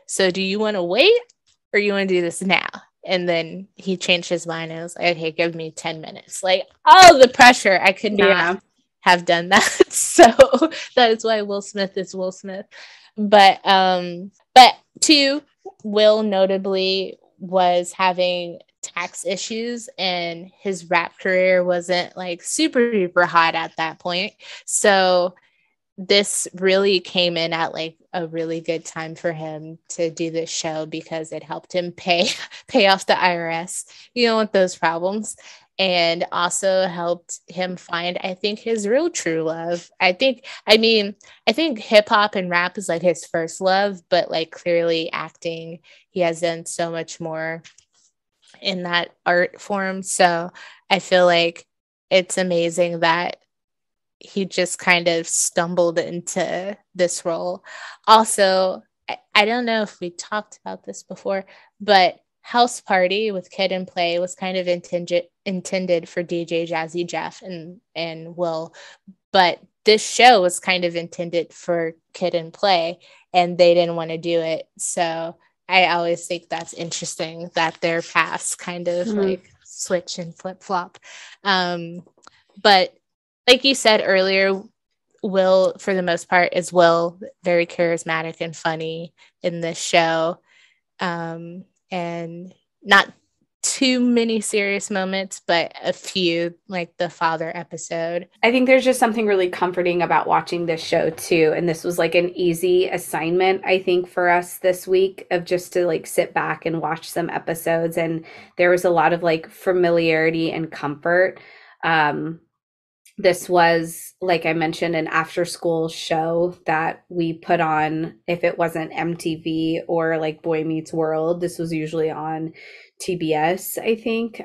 So do you want to wait or you want to do this now? And then he changed his mind and was like, okay, give me 10 minutes. Like, oh, the pressure. I could not have done that. So that is why Will Smith is Will Smith. But two, Will notably was having tax issues and his rap career wasn't like super duper hot at that point. So this really came in at like a really good time for him to do this show because it helped him pay off the IRS, with those problems, and also helped him find, I think, his real true love. I think hip hop and rap is like his first love, but like clearly acting, he has done so much more in that art form. So I feel like it's amazing that he just kind of stumbled into this role. Also, I don't know if we talked about this before, but House Party with Kid and Play was kind of intended for DJ Jazzy Jeff and Will, but this show was kind of intended for Kid and Play, and they didn't want to do it. So I always think that's interesting that their paths kind of like switch and flip flop. But like you said earlier, Will, for the most part, is Will, very charismatic and funny in this show. And not too many serious moments, but a few, like the father episode. I think there's just something really comforting about watching this show too. And this was like an easy assignment, I think, for us this week, of just to like sit back and watch some episodes. And there was a lot of like familiarity and comfort. This was, like I mentioned, an after school show that we put on. If it wasn't MTV or like Boy Meets World, this was usually on TBS, I think.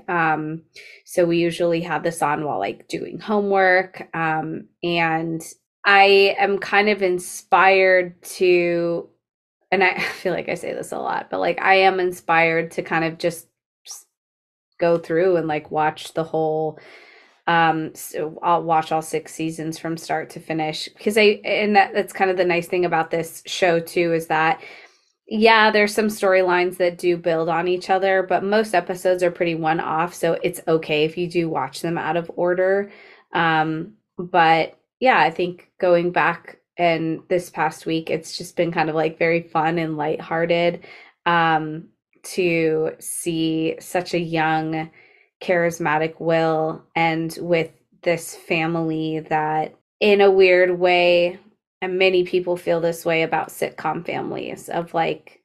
So we usually have this on while like doing homework. And I am kind of inspired to, and I feel like I say this a lot, but like I am inspired to kind of just go through and like watch the whole so I'll watch all 6 seasons from start to finish, because that's kind of the nice thing about this show too, is that there's some storylines that do build on each other, but most episodes are pretty one-off, so it's okay if you do watch them out of order. But I think going back and this past week, it's just been kind of like very fun and lighthearted to see such a young, charismatic Will, and with this family that, in a weird way, and many people feel this way about sitcom families, of like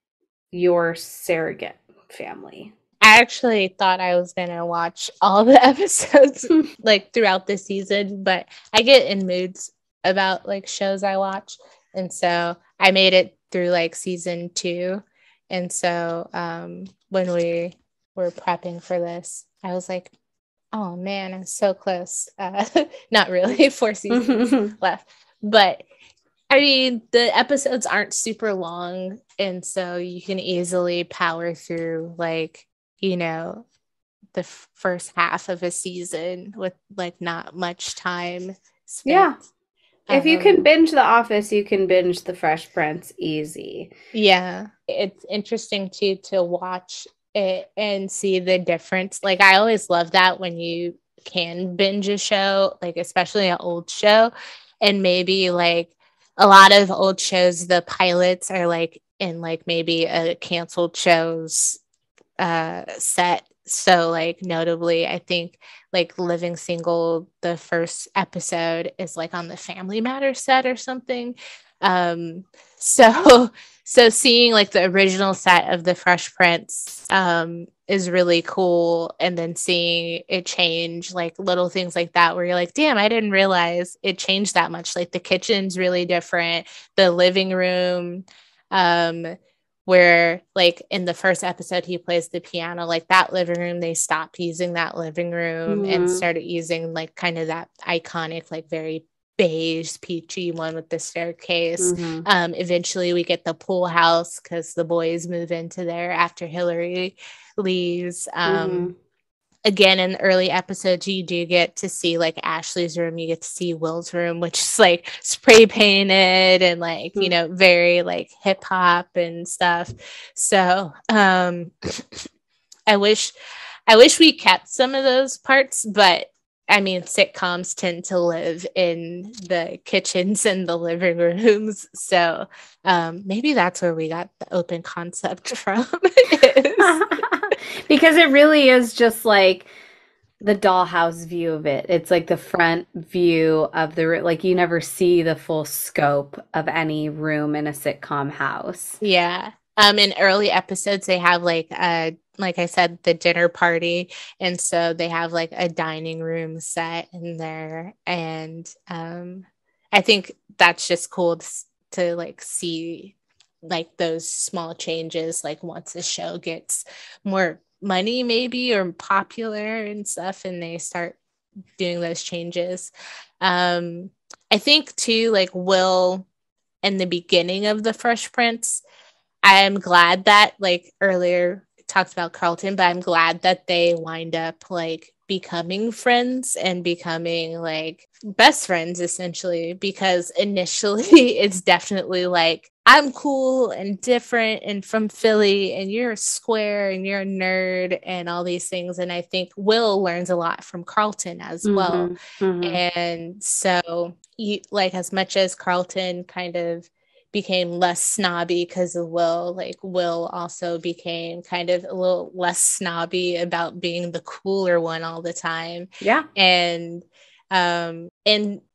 your surrogate family. I actually thought I was gonna watch all the episodes like throughout the season, but I get in moods about like shows I watch, and so I made it through like season 2, and so when we were prepping for this, I was like, oh man, I'm so close. Not really, 4 seasons left. But I mean, the episodes aren't super long, and so you can easily power through like, the first half of a season with like not much time spent. Yeah. If you can binge The Office, you can binge The Fresh Prince easy. Yeah. It's interesting too to watch it and see the difference. Like I always love that when you can binge a show, like especially an old show, and maybe like a lot of old shows, the pilots are like in like maybe a canceled show's set. So like notably, I think like Living Single, the first episode is like on the Family Matters set or something. So seeing like the original set of the Fresh Prince is really cool, and then seeing it change, like little things like that where you're like, damn, I didn't realize it changed that much. Like the kitchen's really different, the living room, where like in the first episode he plays the piano, like that living room, they stopped using that living room and started using like kind of that iconic, like very beige peachy one with the staircase. Eventually we get the pool house because the boys move into there after Hillary leaves. Again, in the early episodes, you do get to see like Ashley's room, you get to see Will's room, which is like spray painted and like very like hip hop and stuff. So I I wish we kept some of those parts, but I mean, sitcoms tend to live in the kitchens and the living rooms. So maybe that's where we got the open concept from. Because it really is just like the dollhouse view of it. It's like the front view of like you never see the full scope of any room in a sitcom house. Yeah. In early episodes, they have like I said, the dinner party. And so they have like a dining room set in there. And I think that's just cool to like see like those small changes, like once the show gets more money maybe or popular and stuff, and they start doing those changes. I think too, like Will in the beginning of the Fresh Prince, I'm glad that like earlier talked about Carlton, but I'm glad that they wind up like becoming friends and becoming like best friends essentially, because initially it's definitely like I'm cool and different and from Philly and you're a square and you're a nerd and all these things. And I think Will learns a lot from Carlton as well. And so like as much as Carlton kind of became less snobby because of Will, like Will also became kind of a little less snobby about being the cooler one all the time. Yeah. And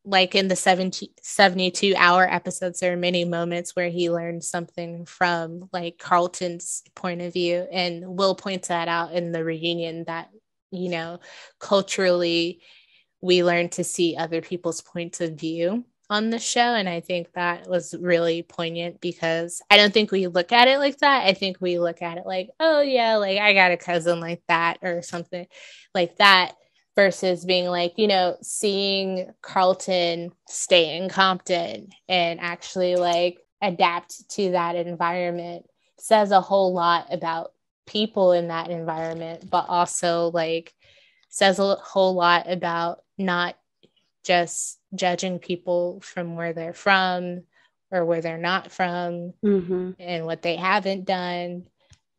like in the 72-hour episodes, there are many moments where he learned something from like Carlton's point of view, and Will points that out in the reunion that, you know, culturally we learn to see other people's points of view on the show. And I think that was really poignant because I don't think we look at it like that. I think we look at it like, oh yeah, like I got a cousin like that or something like that, versus being like, you know, seeing Carlton stay in Compton and actually like adapt to that environment says a whole lot about people in that environment, but also like says a whole lot about not just judging people from where they're from or where they're not from and what they haven't done.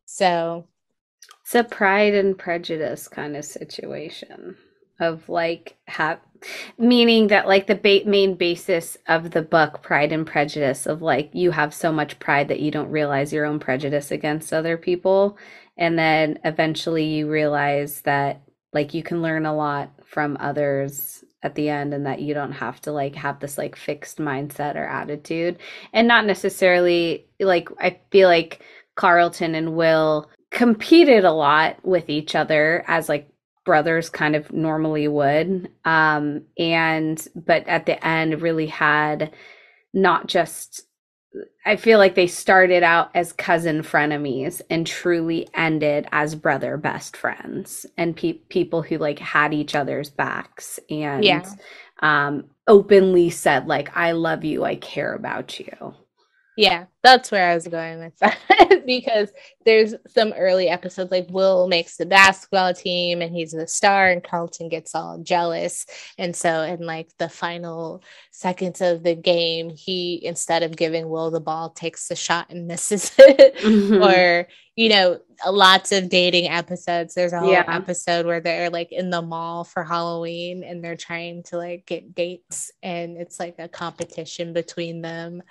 So it's a Pride and Prejudice kind of situation of like meaning that like the main basis of the book Pride and Prejudice of like you have so much pride that you don't realize your own prejudice against other people, and then eventually you realize that like you can learn a lot from others at the end, and that you don't have to like have this like fixed mindset or attitude. And not necessarily like, I feel like Carlton and Will competed a lot with each other as like brothers kind of normally would, and but at the end really had not just, I feel like they started out as cousin frenemies and truly ended as brother best friends and people who like had each other's backs and openly said like, I love you, I care about you. Yeah, that's where I was going with that. Because there's some early episodes like Will makes the basketball team and he's the star and Carlton gets all jealous. And so in like the final seconds of the game, he, instead of giving Will the ball, takes the shot and misses it. Or, you know, lots of dating episodes. There's a whole episode where they're like in the mall for Halloween and they're trying to like get dates and it's like a competition between them.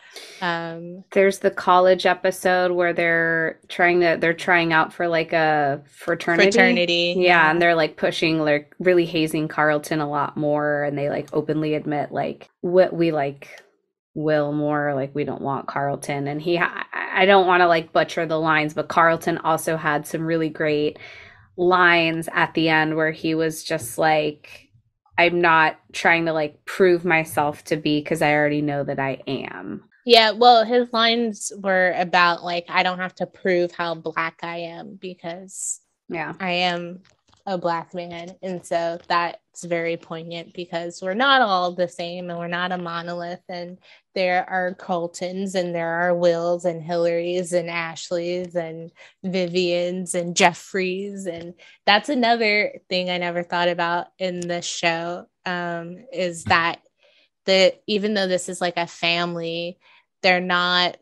There's the college episode where they're trying out for like a fraternity. Yeah, and they're like pushing, like really hazing Carlton a lot more, and they like openly admit like what we like Will more, like we don't want Carlton. And I don't want to like butcher the lines, but Carlton also had some really great lines at the end where he was just like, I'm not trying to like prove myself to be, because I already know that I am. Yeah, well, his lines were about like, I don't have to prove how Black I am because I am a Black man. And so that's very poignant because we're not all the same and we're not a monolith. And there are Carltons and there are Wills and Hillarys and Ashleys and Vivians and Geoffreys. And that's another thing I never thought about in the show, is that even though this is like a family, they're not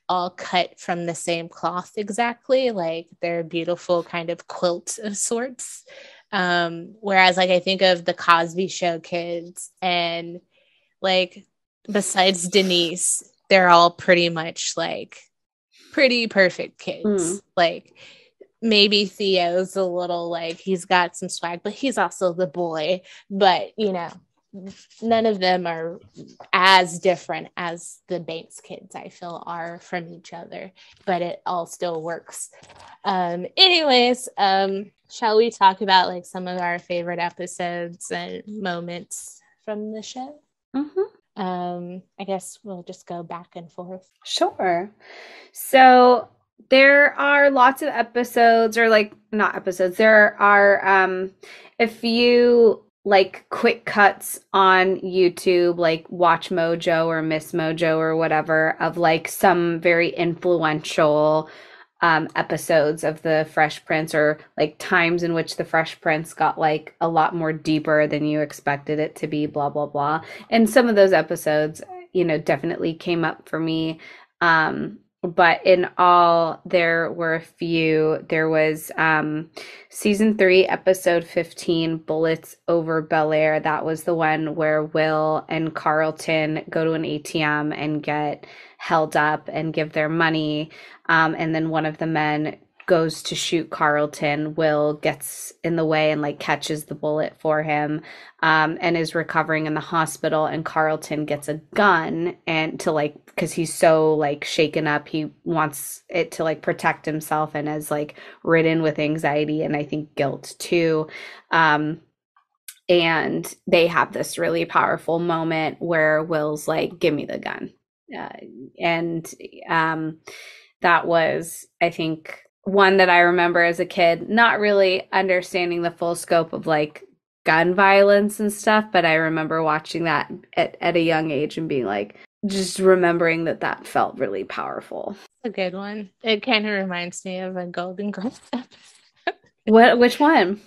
all cut from the same cloth exactly. Like they're beautiful kind of quilt of sorts. Whereas like I think of the Cosby Show kids, and like besides Denise, they're all pretty much like pretty perfect kids. Like maybe Theo's a little like he's got some swag, but he's also the boy. But you know, none of them are as different as the Banks kids, I feel, are from each other, but it all still works. Anyways, shall we talk about like some of our favorite episodes and moments from the show? I guess we'll just go back and forth. Sure. So there are lots of episodes, or like not episodes, there are a few like quick cuts on YouTube, like Watch Mojo or Miss Mojo or whatever, of like some very influential episodes of the Fresh Prince, or like times in which the Fresh Prince got like a lot more deeper than you expected it to be, blah blah blah. And some of those episodes, you know, definitely came up for me. But in all, there were a few. There was season 3, episode 15, Bullets Over Bel-Air. That was the one where Will and Carlton go to an ATM and get held up and give their money. And then one of the men goes to shoot Carlton. Will gets in the way and like catches the bullet for him, and is recovering in the hospital. And Carlton gets a gun, and to like, because he's so like shaken up, he wants it to like protect himself, and is like ridden with anxiety and I think guilt too. And they have this really powerful moment where Will's like, give me the gun. And that was, I think, one that I remember as a kid, not really understanding the full scope of like gun violence and stuff, but I remember watching that at a young age and being like, just remembering that felt really powerful. A good one. It kind of reminds me of a Golden Girls episode. Which one?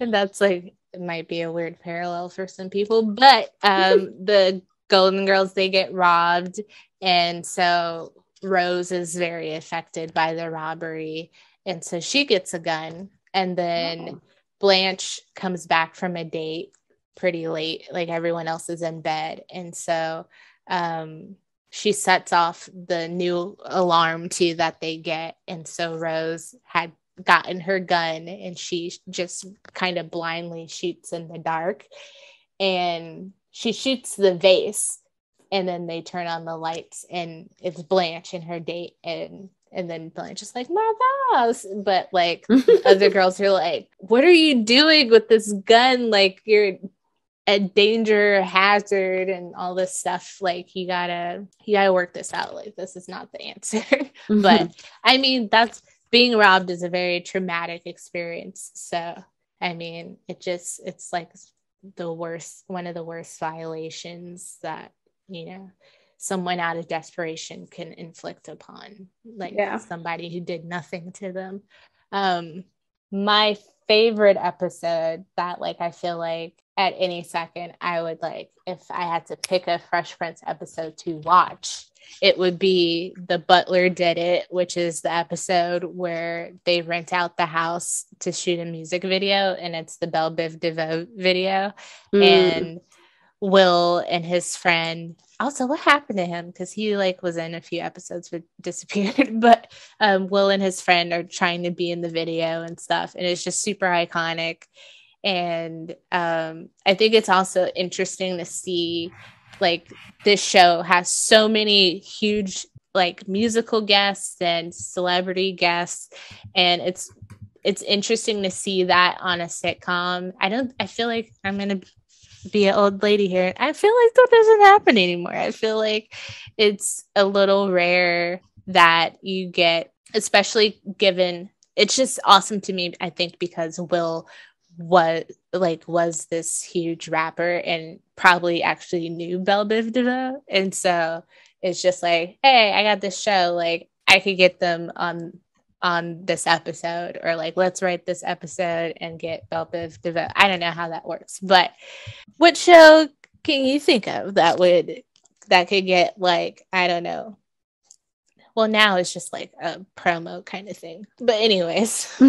And that's like, it might be a weird parallel for some people, but the Golden Girls, they get robbed, and so Rose is very affected by the robbery, and so she gets a gun. And then Blanche comes back from a date pretty late, like everyone else is in bed, and so she sets off the new alarm too that they get. And so Rose had gotten her gun, and she just kind of blindly shoots in the dark, and she shoots the vase, and then they turn on the lights, and it's Blanche and her date, and then Blanche is like, my boss. But like other girls are like, what are you doing with this gun? Like, you're a danger hazard and all this stuff. Like, you gotta work this out. Like, this is not the answer. But I mean, that's, being robbed is a very traumatic experience. So I mean, it's like one of the worst violations that, you know, someone out of desperation can inflict upon like somebody who did nothing to them. My favorite episode that like I feel like at any second I would like, if I had to pick a Fresh Prince episode to watch, it would be The Butler Did It, which is the episode where they rent out the house to shoot a music video, and it's the Belle Biv DeVoe video. And Will and his friend, also what happened to him, because he like was in a few episodes but disappeared, but Will and his friend are trying to be in the video and stuff, and it's just super iconic. And I think it's also interesting to see like this show has so many huge like musical guests and celebrity guests, and it's interesting to see that on a sitcom. I feel like I'm gonna be an old lady here. I feel like that doesn't happen anymore. I feel like it's a little rare that you get, especially given, it's just awesome to me, I think, because Will was this huge rapper and probably actually knew Belle Biv DeVoe, and so it's just like, hey, I got this show, like I could get them on this episode, or like, let's write this episode and get Belle Biv DeVoe. I don't know how that works, but what show can you think of that could get like, I don't know, Well, now it's just like a promo kind of thing. But anyways,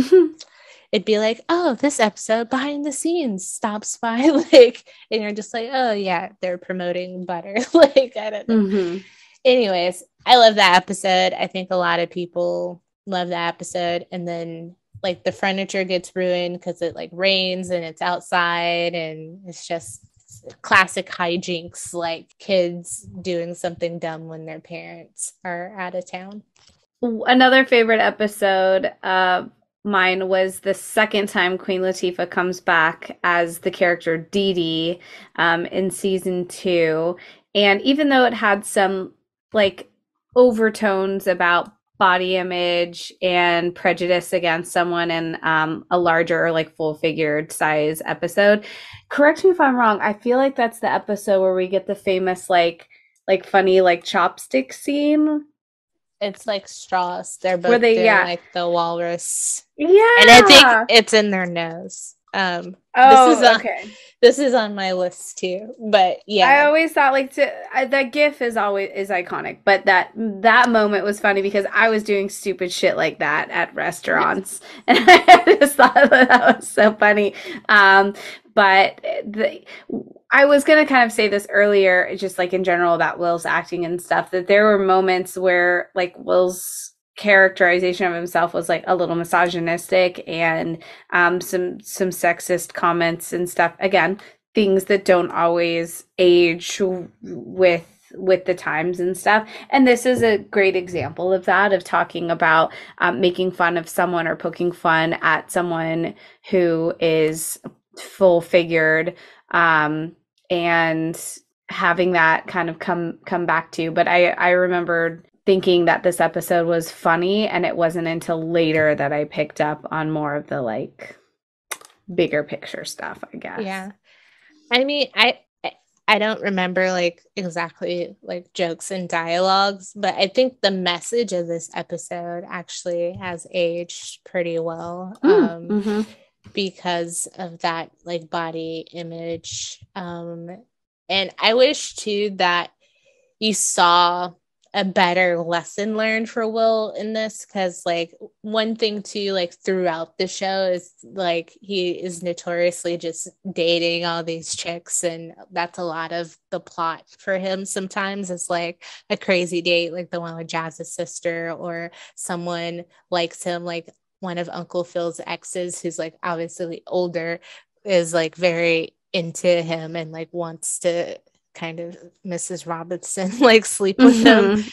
it'd be like, oh, this episode behind the scenes stops by, like, and you're just like, oh yeah, they're promoting butter. Like, I don't know. Anyways, I love that episode. I think a lot of people love that episode. And then like the furniture gets ruined because it like rains and it's outside, and it's just classic hijinks, like kids doing something dumb when their parents are out of town. Another favorite episode mine was the second time Queen Latifah comes back as the character Dee Dee in season 2. And even though it had some like overtones about body image and prejudice against someone in a larger, like full figured size episode, correct me if I'm wrong, I feel like that's the episode where we get the famous like funny like chopstick scene. It's like straws. They're both doing like the walrus. Yeah. And I think it's in their nose. This is on my list too. But yeah. I always thought like that GIF is iconic, but that moment was funny because I was doing stupid shit like that at restaurants. And I just thought that was so funny. But I was going to kind of say this earlier, just like in general about Will's acting and stuff, that there were moments where like Will's characterization of himself was like a little misogynistic and some sexist comments and stuff. Again, things that don't always age with the times and stuff. And this is a great example of that, of talking about making fun of someone or poking fun at someone who is full figured, and having that kind of come back to you. But I remembered thinking that this episode was funny, and it wasn't until later that I picked up on more of the like bigger picture stuff, I guess. Yeah. I mean, I don't remember like exactly like jokes and dialogues, but I think the message of this episode actually has aged pretty well. Because of that like body image. And I wish too that you saw a better lesson learned for Will in this, because like one thing too, like throughout the show is like he is notoriously just dating all these chicks, and that's a lot of the plot for him. Sometimes it's like a crazy date like the one with Jazz's sister, or someone likes him, like one of Uncle Phil's exes who's like obviously older is like very into him and like wants to kind of Mrs. Robinson like sleep with him.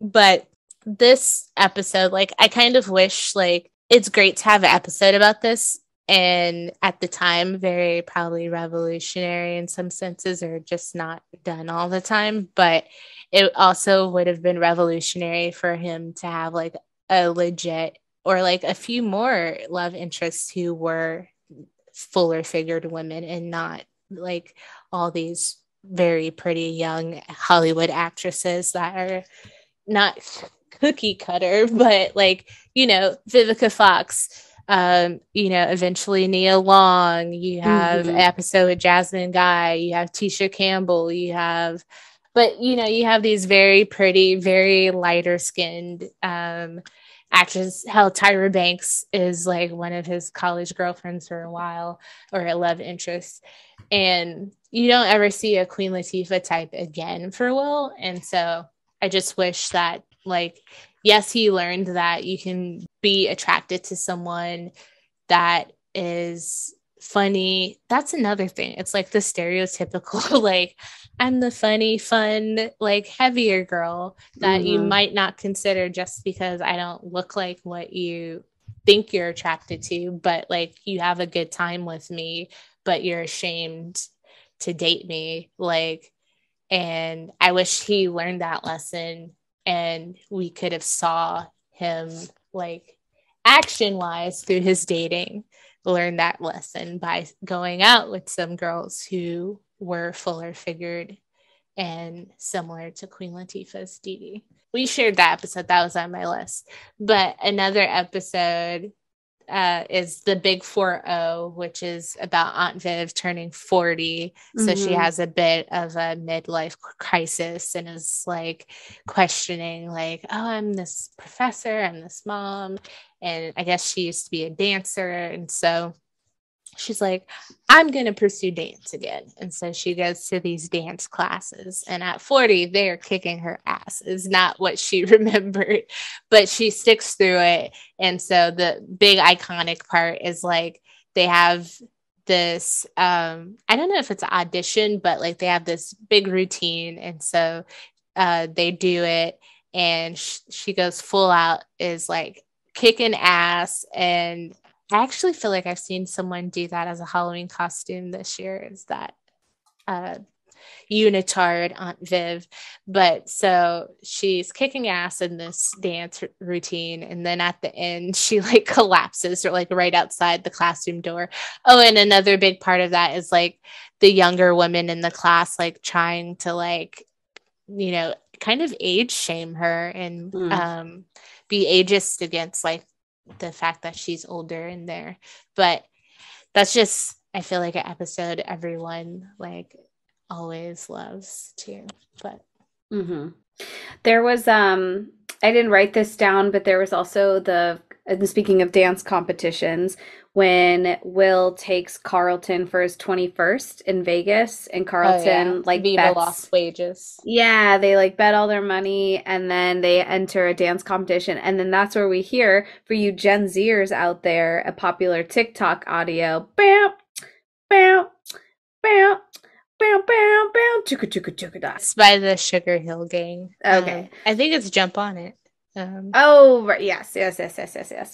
But this episode, like I kind of wish, like it's great to have an episode about this, and at the time very probably revolutionary in some senses, or just not done all the time, but it also would have been revolutionary for him to have like a legit or like a few more love interests who were fuller figured women, and not like all these very pretty young Hollywood actresses that are not cookie cutter, but like, you know, Vivica Fox, you know, eventually Nia Long, you have an episode with Jasmine Guy, you have Tisha Campbell, you have, but you know, you have these very pretty, very lighter skinned actress. Hell, Tyra Banks is like one of his college girlfriends for a while, or a love interest, and you don't ever see a Queen Latifah type again for Will. And so I just wish that, like, yes, he learned that you can be attracted to someone that is funny. That's another thing. It's like the stereotypical, like, I'm the funny, fun, like heavier girl that you might not consider just because I don't look like what you think you're attracted to, but like you have a good time with me, but you're ashamed to date me. Like, and I wish he learned that lesson, and we could have saw him like action wise through his dating learn that lesson by going out with some girls who were fuller figured and similar to Queen Latifah's Dee Dee. We shared that episode. That was on my list. But another episode is the Big 4-0, which is about Aunt Viv turning 40. So she has a bit of a midlife crisis and is like questioning, like, oh, I'm this professor, I'm this mom. And I guess she used to be a dancer. And so she's like, I'm going to pursue dance again. And so she goes to these dance classes. And at 40, they're kicking her ass, is not what she remembered, but she sticks through it. And so the big iconic part is like they have this, I don't know if it's an audition, but like they have this big routine. And so they do it. And she goes full out, is like kicking ass. And I actually feel like I've seen someone do that as a Halloween costume this year, is that unitard Aunt Viv. But so she's kicking ass in this dance routine, and then at the end she like collapses, or like right outside the classroom door. Oh, and another big part of that is like the younger women in the class like trying to like, you know, kind of age shame her and be ageist against like the fact that she's older in there. But that's just, I feel like an episode everyone like always loves too. But there was I didn't write this down, but there was also and speaking of dance competitions, when Will takes Carlton for his 21st in Vegas, and Carlton like Viva bets lost wages. Yeah, they like bet all their money, and then they enter a dance competition. And then that's where we hear, for you Gen Zers out there, a popular TikTok audio. Bam, bam, bam, bam, bam, bam, chugga, chugga, chugga. It's by the Sugar Hill Gang. Okay. I think it's Jump On It. Oh, right. Yes.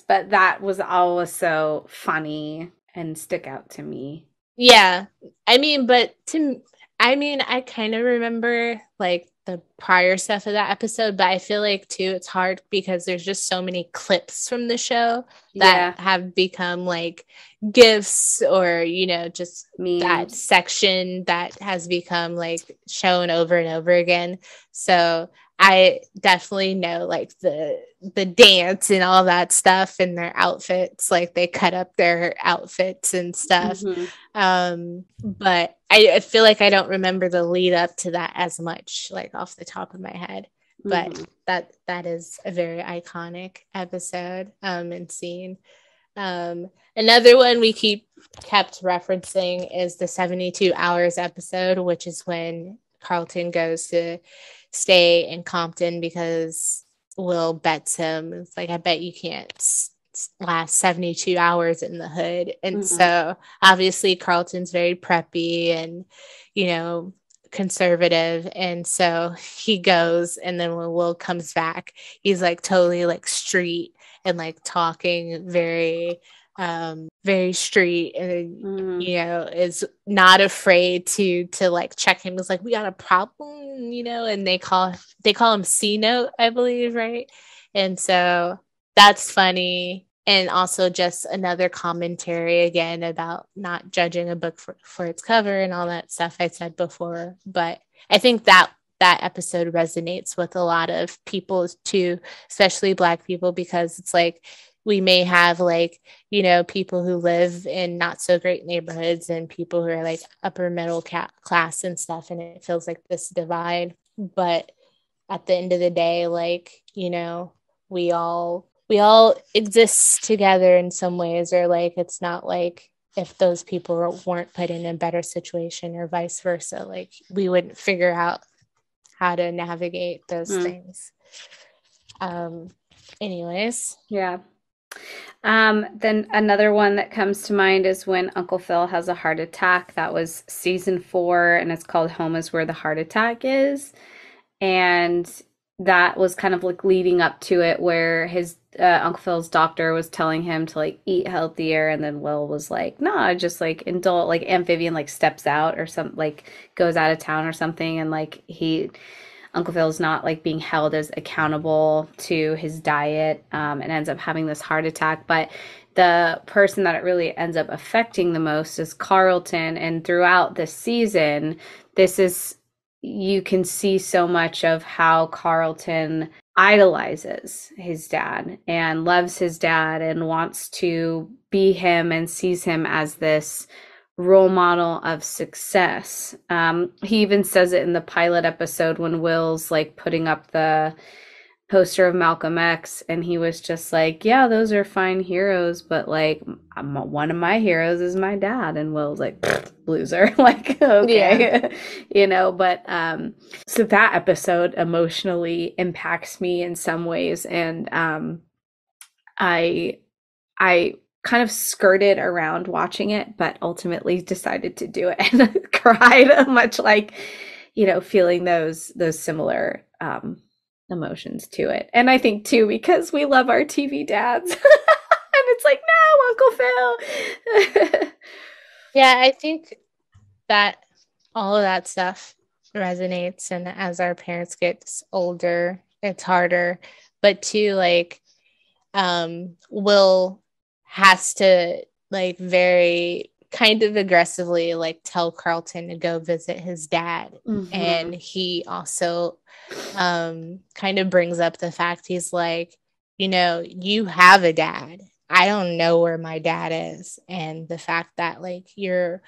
But that was always so funny and stick out to me. Yeah. I mean, I kind of remember like the prior stuff of that episode, but I feel like too, it's hard because there's just so many clips from the show that have become like GIFs, or, you know, just memes. That section that has become like shown over and over again. So I definitely know like the dance and all that stuff and their outfits, like they cut up their outfits and stuff. But I feel like I don't remember the lead up to that as much, like off the top of my head. But that is a very iconic episode and scene. Another one we kept referencing is the 72 Hours episode, which is when Carlton goes to stay in Compton because Will bets him. It's like, I bet you can't last 72 hours in the hood. And so obviously Carlton's very preppy and, you know, conservative. And so he goes, and then when Will comes back, he's like totally like street and like talking very street, and you know, is not afraid to like check him. It's like, we got a problem, you know, and they call him C Note, I believe, right? And so that's funny. And also just another commentary again about not judging a book for its cover and all that stuff I said before. But I think that episode resonates with a lot of people too, especially Black people, because it's like, we may have like, you know, people who live in not so great neighborhoods and people who are like upper middle class and stuff. And it feels like this divide. But at the end of the day, like, you know, we all exist together in some ways, or like, it's not like if those people weren't put in a better situation or vice versa, like we wouldn't figure out how to navigate those things. Anyways. Yeah. Then another one that comes to mind is when Uncle Phil has a heart attack. That was season 4, and it's called Home is Where the Heart Attack Is. And that was kind of like leading up to it, where his Uncle Phil's doctor was telling him to like eat healthier, and then Will was like, nah, just like indulge, like Amphibian like steps out or something, like goes out of town or something, and like Uncle Phil's not like being held as accountable to his diet, and ends up having this heart attack. But the person that it really ends up affecting the most is Carlton. And throughout this season, you can see so much of how Carlton idolizes his dad and loves his dad and wants to be him and sees him as this role model of success. He even says it in the pilot episode when Will's like putting up the poster of Malcolm X, and he was just like, yeah, those are fine heroes, but like one of my heroes is my dad. And Will's like, loser. Like, okay. Yeah. But so that episode emotionally impacts me in some ways, and I kind of skirted around watching it, but ultimately decided to do it and cried, much like, feeling those similar emotions to it. And I think too, because we love our TV dads. And it's like, no, Uncle Phil. Yeah, I think that all of that stuff resonates, and as our parents get older, it's harder. But too, like, Will has to like very kind of aggressively like tell Carlton to go visit his dad. Mm-hmm. And he also kind of brings up the fact, he's like, you have a dad. I don't know where my dad is. And the fact that like you're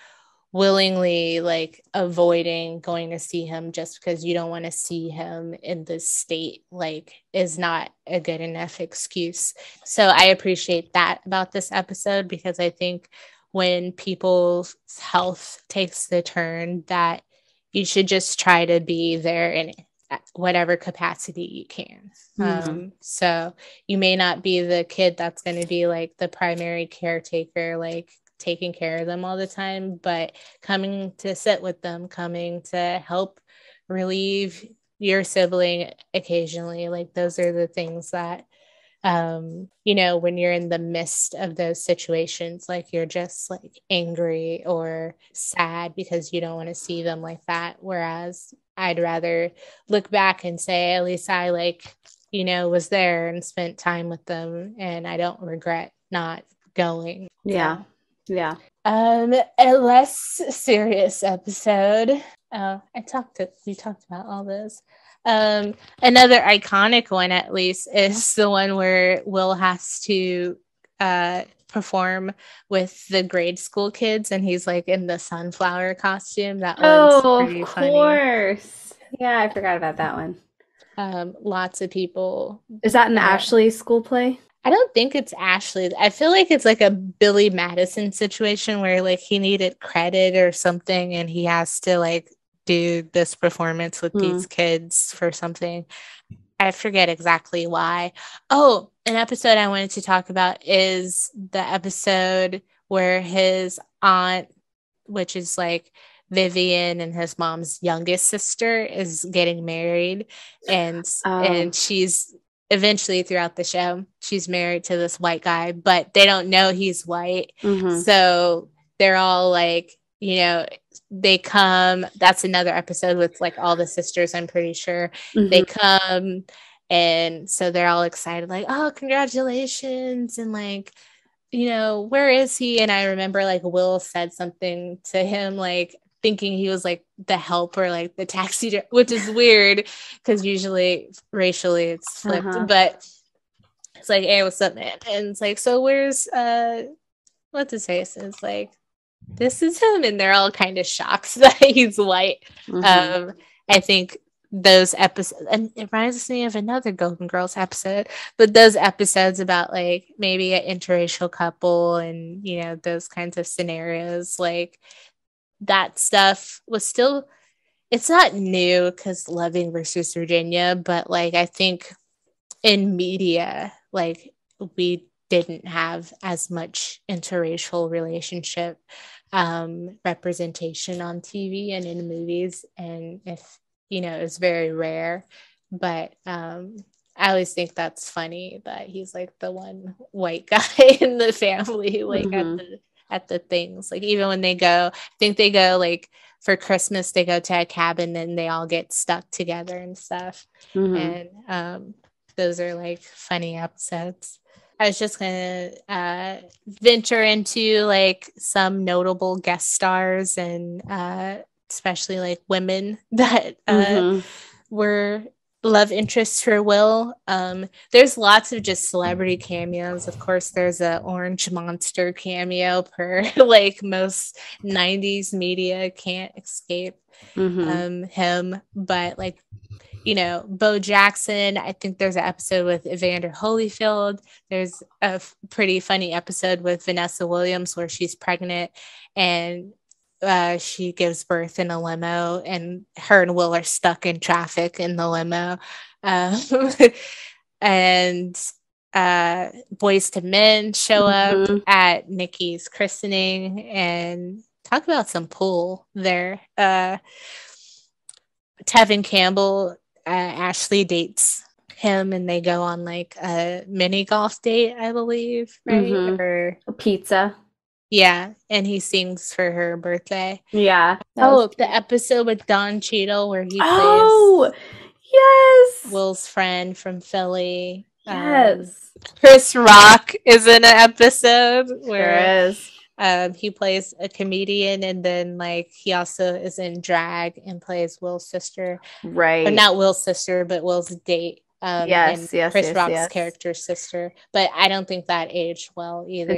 willingly like avoiding going to see him just because you don't want to see him in this state like is not a good enough excuse. So I appreciate that about this episode, because I think when people's health takes the turn, that you should just try to be there in whatever capacity you can. Mm-hmm. So you may not be the kid that's going to be like the primary caretaker, like taking care of them all the time, but coming to sit with them, coming to help relieve your sibling occasionally, like those are the things that when you're in the midst of those situations, like you're just like angry or sad because you don't want to see them like that. Whereas I'd rather look back and say, at least I was there and spent time with them, and I don't regret not going. Yeah. So. Yeah. A less serious episode. We talked about all this. Another iconic one, at least, is the one where Will has to perform with the grade school kids, and he's like in the sunflower costume. That one's pretty funny. Of course. Yeah, I forgot about that one. Lots of people. Is that an Ashley school play? I don't think it's Ashley. I feel like it's like a Billy Madison situation where like he needed credit or something, and he has to like do this performance with these kids for something. I forget exactly why. Oh, an episode I wanted to talk about is the episode where his aunt, which is like Vivian and his mom's youngest sister, is getting married, and she's eventually throughout the show she's married to this white guy, but they don't know he's white. So they're all like, they come. That's another episode with like all the sisters, I'm pretty sure. They come, and so they're all excited, like, oh, congratulations, and like, where is he? And I remember like Will said something to him, like thinking he was like the help or like the taxi, which is weird because usually racially it's flipped. But it's like, hey, what's up, man? And it's like, so where's what's his face? It's like, this is him, and they're all kind of shocked that he's white. I think those episodes, and it reminds me of another Golden Girls episode, but those episodes about like maybe an interracial couple and those kinds of scenarios, like that stuff was still, it's not new because Loving versus Virginia, but like I think in media, like we didn't have as much interracial relationship representation on TV and in movies, and if it's very rare. But I always think that's funny that he's like the one white guy in the family, like at the things, like even when they go, I think they go like for Christmas, they go to a cabin and they all get stuck together and stuff. And those are like funny episodes. I was just gonna venture into like some notable guest stars, and especially like women that were love interest for Will. There's lots of just celebrity cameos. Of course, there's a Orange Monster cameo per like most 90s media can't escape him. But like, you know, Bo Jackson, I think there's an episode with Evander Holyfield. There's a pretty funny episode with Vanessa Williams where she's pregnant and she gives birth in a limo, and her and Will are stuck in traffic in the limo. And Boys to Men show up at Nikki's christening, and talk about some pool there. Tevin Campbell, Ashley dates him, and they go on like a mini golf date, I believe, right? Or a pizza. Yeah, and he sings for her birthday. Yeah. The episode with Don Cheadle where he plays yes, Will's friend from Philly. Yes. Chris Rock is in an episode where he plays a comedian, and then like he also is in drag and plays Will's sister. Right. Or not Will's sister, but Will's date. Chris Rock's character's sister, but I don't think that aged well either.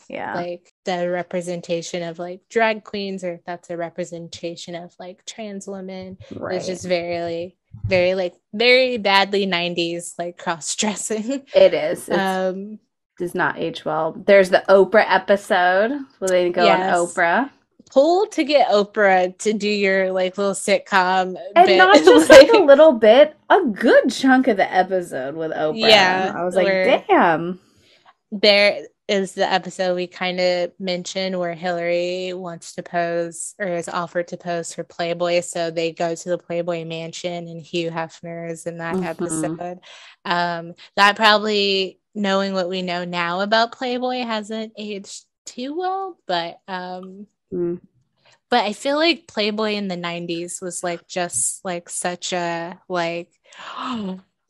Like the representation of like drag queens, or if that's a representation of like trans women, it's just very badly 90s like cross-dressing. It is. Does not age well. There's the Oprah episode where they go on Oprah. Pull to get Oprah to do your like little sitcom and bit. Not just like a little bit, a good chunk of the episode with Oprah. Yeah, I was like, damn. There is the episode we kind of mentioned where Hillary wants to pose, or is offered to pose for Playboy, so they go to the Playboy mansion, and Hugh Hefner is in that episode. That probably, knowing what we know now about Playboy, hasn't aged too well, but I feel like Playboy in the 90s was like just like such a like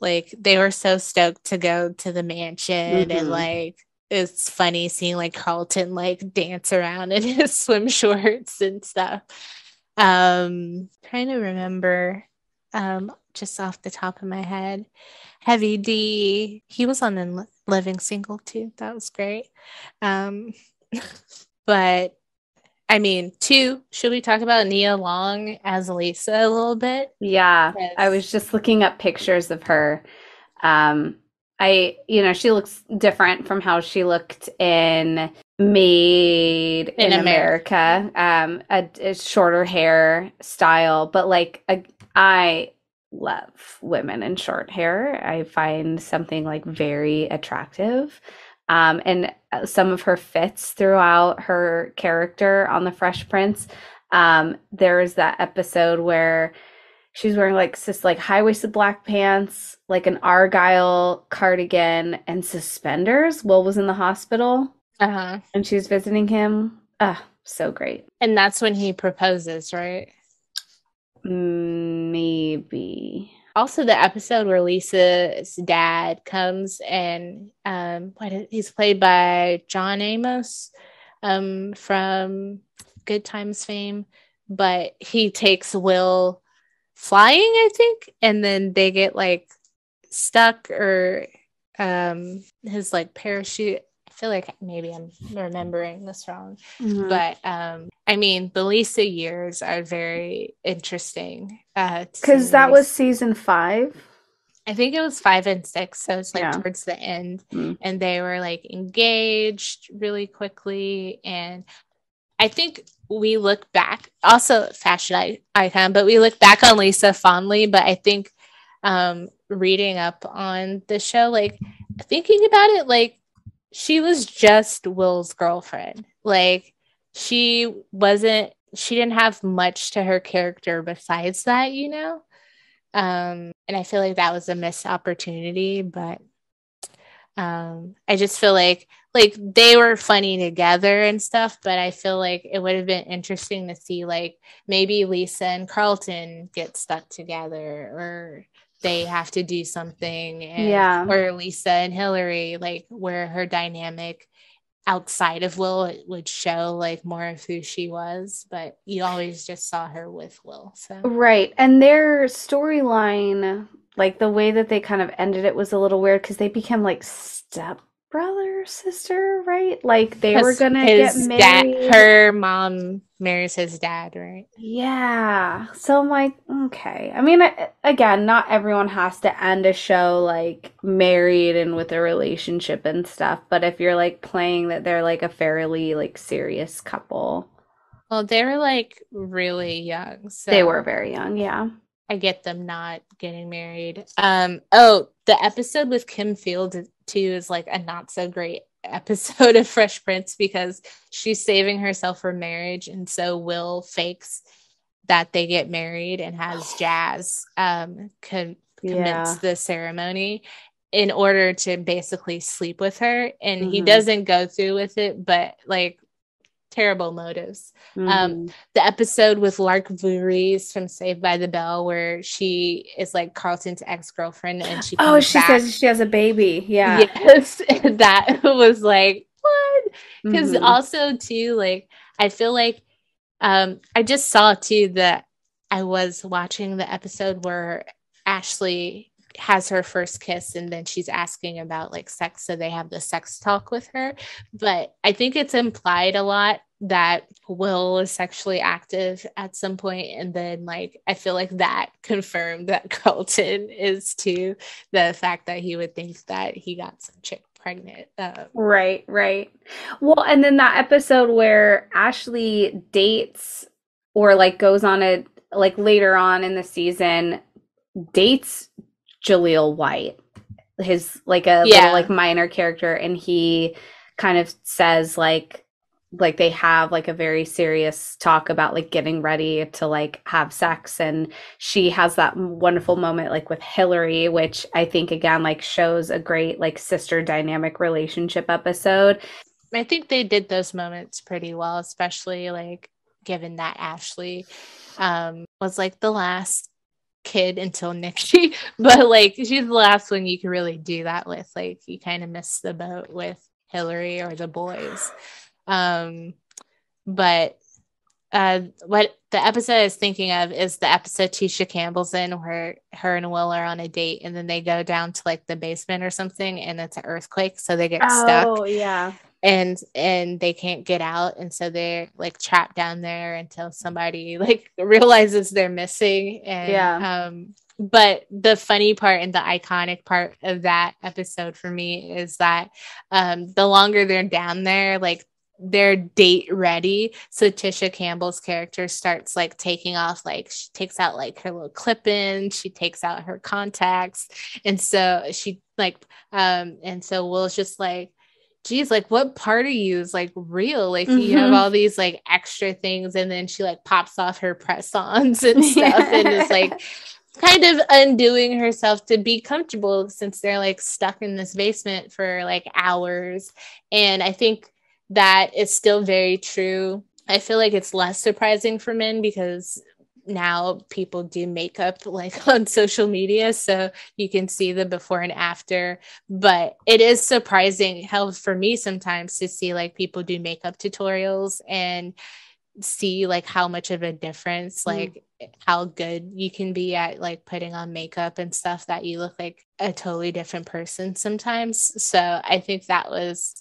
like they were so stoked to go to the mansion, and like it's funny seeing like Carlton like dance around in his swim shorts and stuff. Trying to remember just off the top of my head. Heavy D, he was on the Living Single too. That was great. But I mean, should we talk about Nia Long as Lisa a little bit? Yeah, I was just looking up pictures of her. She looks different from how she looked in Made in America. A shorter hair style, but like I love women in short hair. I find something like very attractive. And some of her fits throughout her character on the Fresh Prince. There was that episode where she's wearing like high-waisted black pants, like an Argyle cardigan, and suspenders. Will was in the hospital, and she was visiting him. So great. And that's when he proposes, right? Maybe. Also, the episode where Lisa's dad comes, and he's played by John Amos from Good Times fame, but he takes Will flying, I think, and then they get like stuck, or his like parachute. I feel like maybe I'm remembering this wrong, but I mean, the Lisa years are very interesting. Because that was season 5. I think it was 5 and 6, so it's like towards the end, and they were like engaged really quickly. And I think we look back, also fashion icon, but we look back on Lisa fondly. But I think reading up on the show, like thinking about it, like she was just Will's girlfriend. Like she didn't have much to her character besides that, you know? And I feel like that was a missed opportunity, but I just feel like they were funny together and stuff, but I feel like it would have been interesting to see like maybe Lisa and Carlton get stuck together, or they have to do something, or Lisa and Hillary, like where her dynamic outside of Will would show like more of who she was, but you always just saw her with Will. So right, and their storyline Like the way that they kind of ended it was a little weird because they became like step brother, sister, right? Like they were Because gonna get his dad, married. her mom marries his dad, right? Yeah. So I'm like, okay. I mean, again, not everyone has to end a show like married and with a relationship and stuff, but if you're like playing that they're like a fairly like serious couple. Well, they were like really young, They were so very young, yeah. I get them not getting married. Oh, the episode with Kim Field too is like a not so great episode of Fresh Prince because she's saving herself for marriage, and so Will fakes that they get married and has Jazz commence Yeah. the ceremony in order to basically sleep with her, and he Mm-hmm. doesn't go through with it, but like terrible motives. Um, Mm-hmm. the episode with Lark Voorhees from Saved by the Bell, where she is like Carlton's ex-girlfriend and she Oh, comes she back. says she has a baby. Yeah. Yes, that was like what? Because Mm-hmm. also too, like I feel like I just saw too that I was watching the episode where Ashley has her first kiss and then she's asking about like sex, so they have the sex talk with her, but I think it's implied a lot that Will is sexually active at some point, and then like I feel like that confirmed that Carlton is too, the fact that he would think that he got some chick pregnant. Right, right. Well, and then that episode where Ashley dates or like goes on a like later on in the season dates Jaleel White, his like a little like Yeah. minor character, and he kind of says like they have like a very serious talk about like getting ready to like have sex, and she has that wonderful moment like with Hillary, which I think again like shows a great like sister dynamic relationship episode. I think they did those moments pretty well, especially like given that Ashley was like the last kid until Nikki, but like she's the last one you can really do that with. Like you kind of miss the boat with Hillary or the boys. Um, but what the episode I was thinking of is the episode Tisha Campbell's in where her and Will are on a date and then they go down to like the basement or something and it's an earthquake, so they get stuck Oh, yeah. and they can't get out, and so they're like trapped down there until somebody like realizes they're missing. And Yeah. but the funny part and the iconic part of that episode for me is that the longer they're down there, like they're date ready. So Tisha Campbell's character starts like taking off, like she takes out like her little clip in, she takes out her contacts, and so she like and so Will's just like, geez, like what part of you is like real? Like you have Mm-hmm. all these like extra things, and then she like pops off her press-ons and stuff, and is Yeah. like kind of undoing herself to be comfortable since they're like stuck in this basement for like hours. And I think that is still very true. I feel like it's less surprising for men because now people do makeup like on social media, so you can see the before and after. But it is surprising how for me sometimes to see like people do makeup tutorials and see like how much of a difference, Mm. like how good you can be at like putting on makeup and stuff, that you look like a totally different person sometimes. So I think that was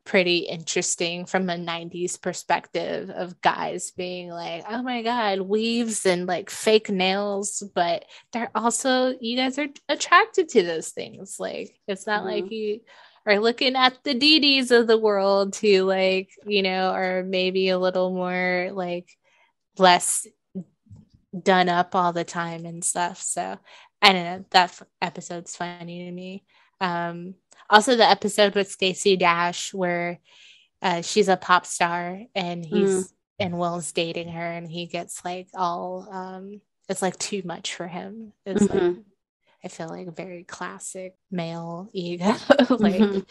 pretty interesting from a 90s perspective of guys being like, oh my god, weaves and like fake nails, but they're also, you guys are attracted to those things. Like it's not like Mhm. you are looking at the DDs of the world who like, you know, are maybe a little more like less done up all the time and stuff. So I don't know, that episode's funny to me. um Also the episode with Stacey Dash where she's a pop star and Mm. and Will's dating her and he gets like all it's like too much for him. It's like, Mhm. I feel like very classic male ego. Like Mhm.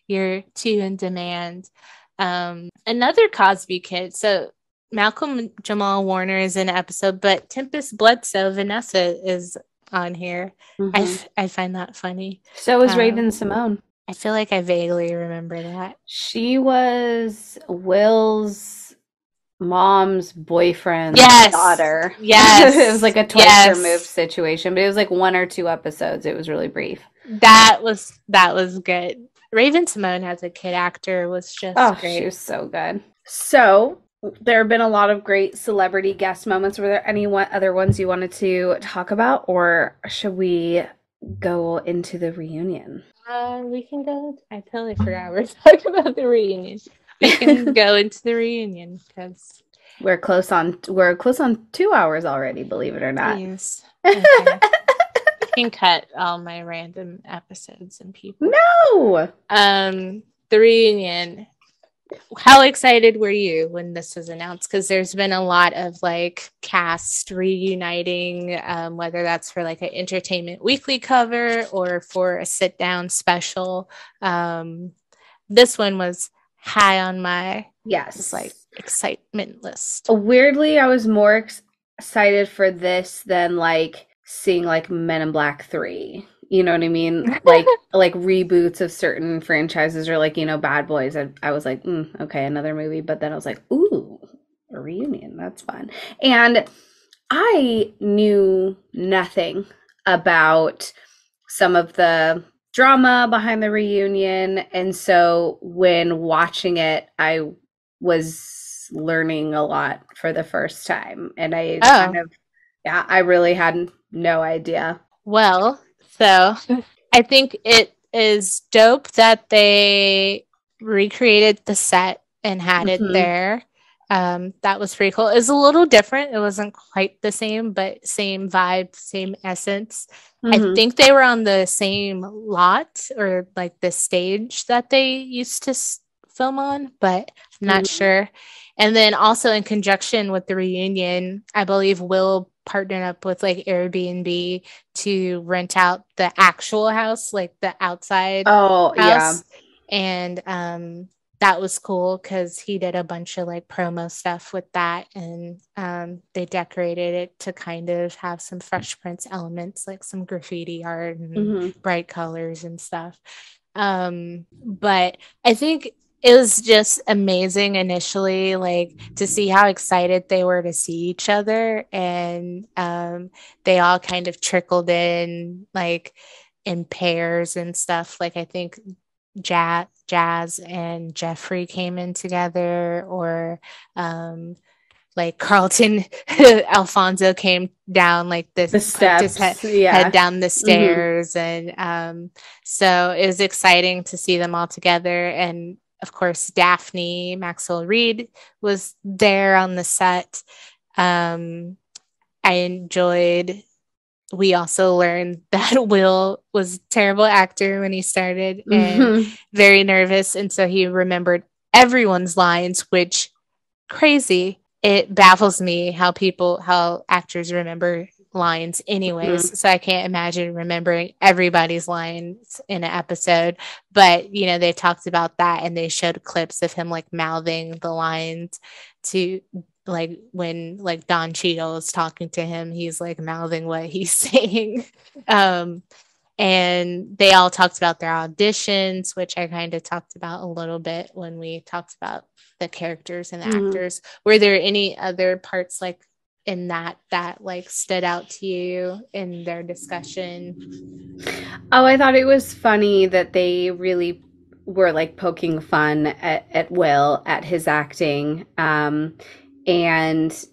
you're too in demand. Another Cosby kid. So Malcolm Jamal Warner is in an episode, but Tempest Bledsoe, Vanessa, is on here. Mhm. I find that funny. So is Um, Raven Simone. I feel like I vaguely remember that. She was Will's. mom's boyfriend's Yes. daughter. Yes. It was like a twice Yes. removed situation, but it was like 1 or 2 episodes. It was really brief. That was good. Raven Simone as a kid actor was just great. She was so good. So there have been a lot of great celebrity guest moments. Were there any other ones you wanted to talk about, or should we go into the reunion? We can go. I totally forgot we're talking about the reunion. We can go into the reunion because we're close on 2 hours already, believe it or not. Yes. Okay. You can cut all my random episodes and people. No. The reunion. How excited were you when this was announced? Because there's been a lot of like cast reuniting, whether that's for like an Entertainment Weekly cover or for a sit down special. This one was high on my like excitement list. Weirdly, I was more excited for this than like seeing like Men in Black 3. You know what I mean? Like reboots of certain franchises or like, you know, Bad Boys. I was like, okay, another movie. But then I was like, ooh, a reunion. That's fun. And I knew nothing about some of the drama behind the reunion. And so when watching it, I was learning a lot for the first time. And I I really had no idea. Well, so I think it is dope that they recreated the set and had it there. That was pretty cool. It was a little different. It wasn't quite the same, but same vibe, same essence. I think they were on the same lot or like the stage that they used to film on, but I'm not sure. And then also in conjunction with the reunion, I believe Will partnered up with like Airbnb to rent out the actual house, like the outside house. Yeah. And that was cool because he did a bunch of like promo stuff with that, and they decorated it to kind of have some Fresh Prince elements, like some graffiti art and bright colors and stuff. But I think it was just amazing initially, like to see how excited they were to see each other, and they all kind of trickled in like in pairs and stuff. Like I think Jazz and Geoffrey came in together, or like Carlton Alfonso came down like the steps, head down the stairs. And so it was exciting to see them all together. And of course, Daphne Maxwell-Reid was there on the set. I enjoyed. We also learned that Will was a terrible actor when he started and very nervous. And so he remembered everyone's lines, which crazy. It baffles me how actors remember lines anyways. So I can't imagine remembering everybody's lines in an episode. But, you know, they talked about that and they showed clips of him like mouthing the lines to like when like Don Cheadle is talking to him, he's like mouthing what he's saying. And they all talked about their auditions, which I kind of talked about a little bit when we talked about the characters and the actors. Were there any other parts like in that like stood out to you in their discussion? Oh, I thought it was funny that they really were like poking fun at Will, at his acting. And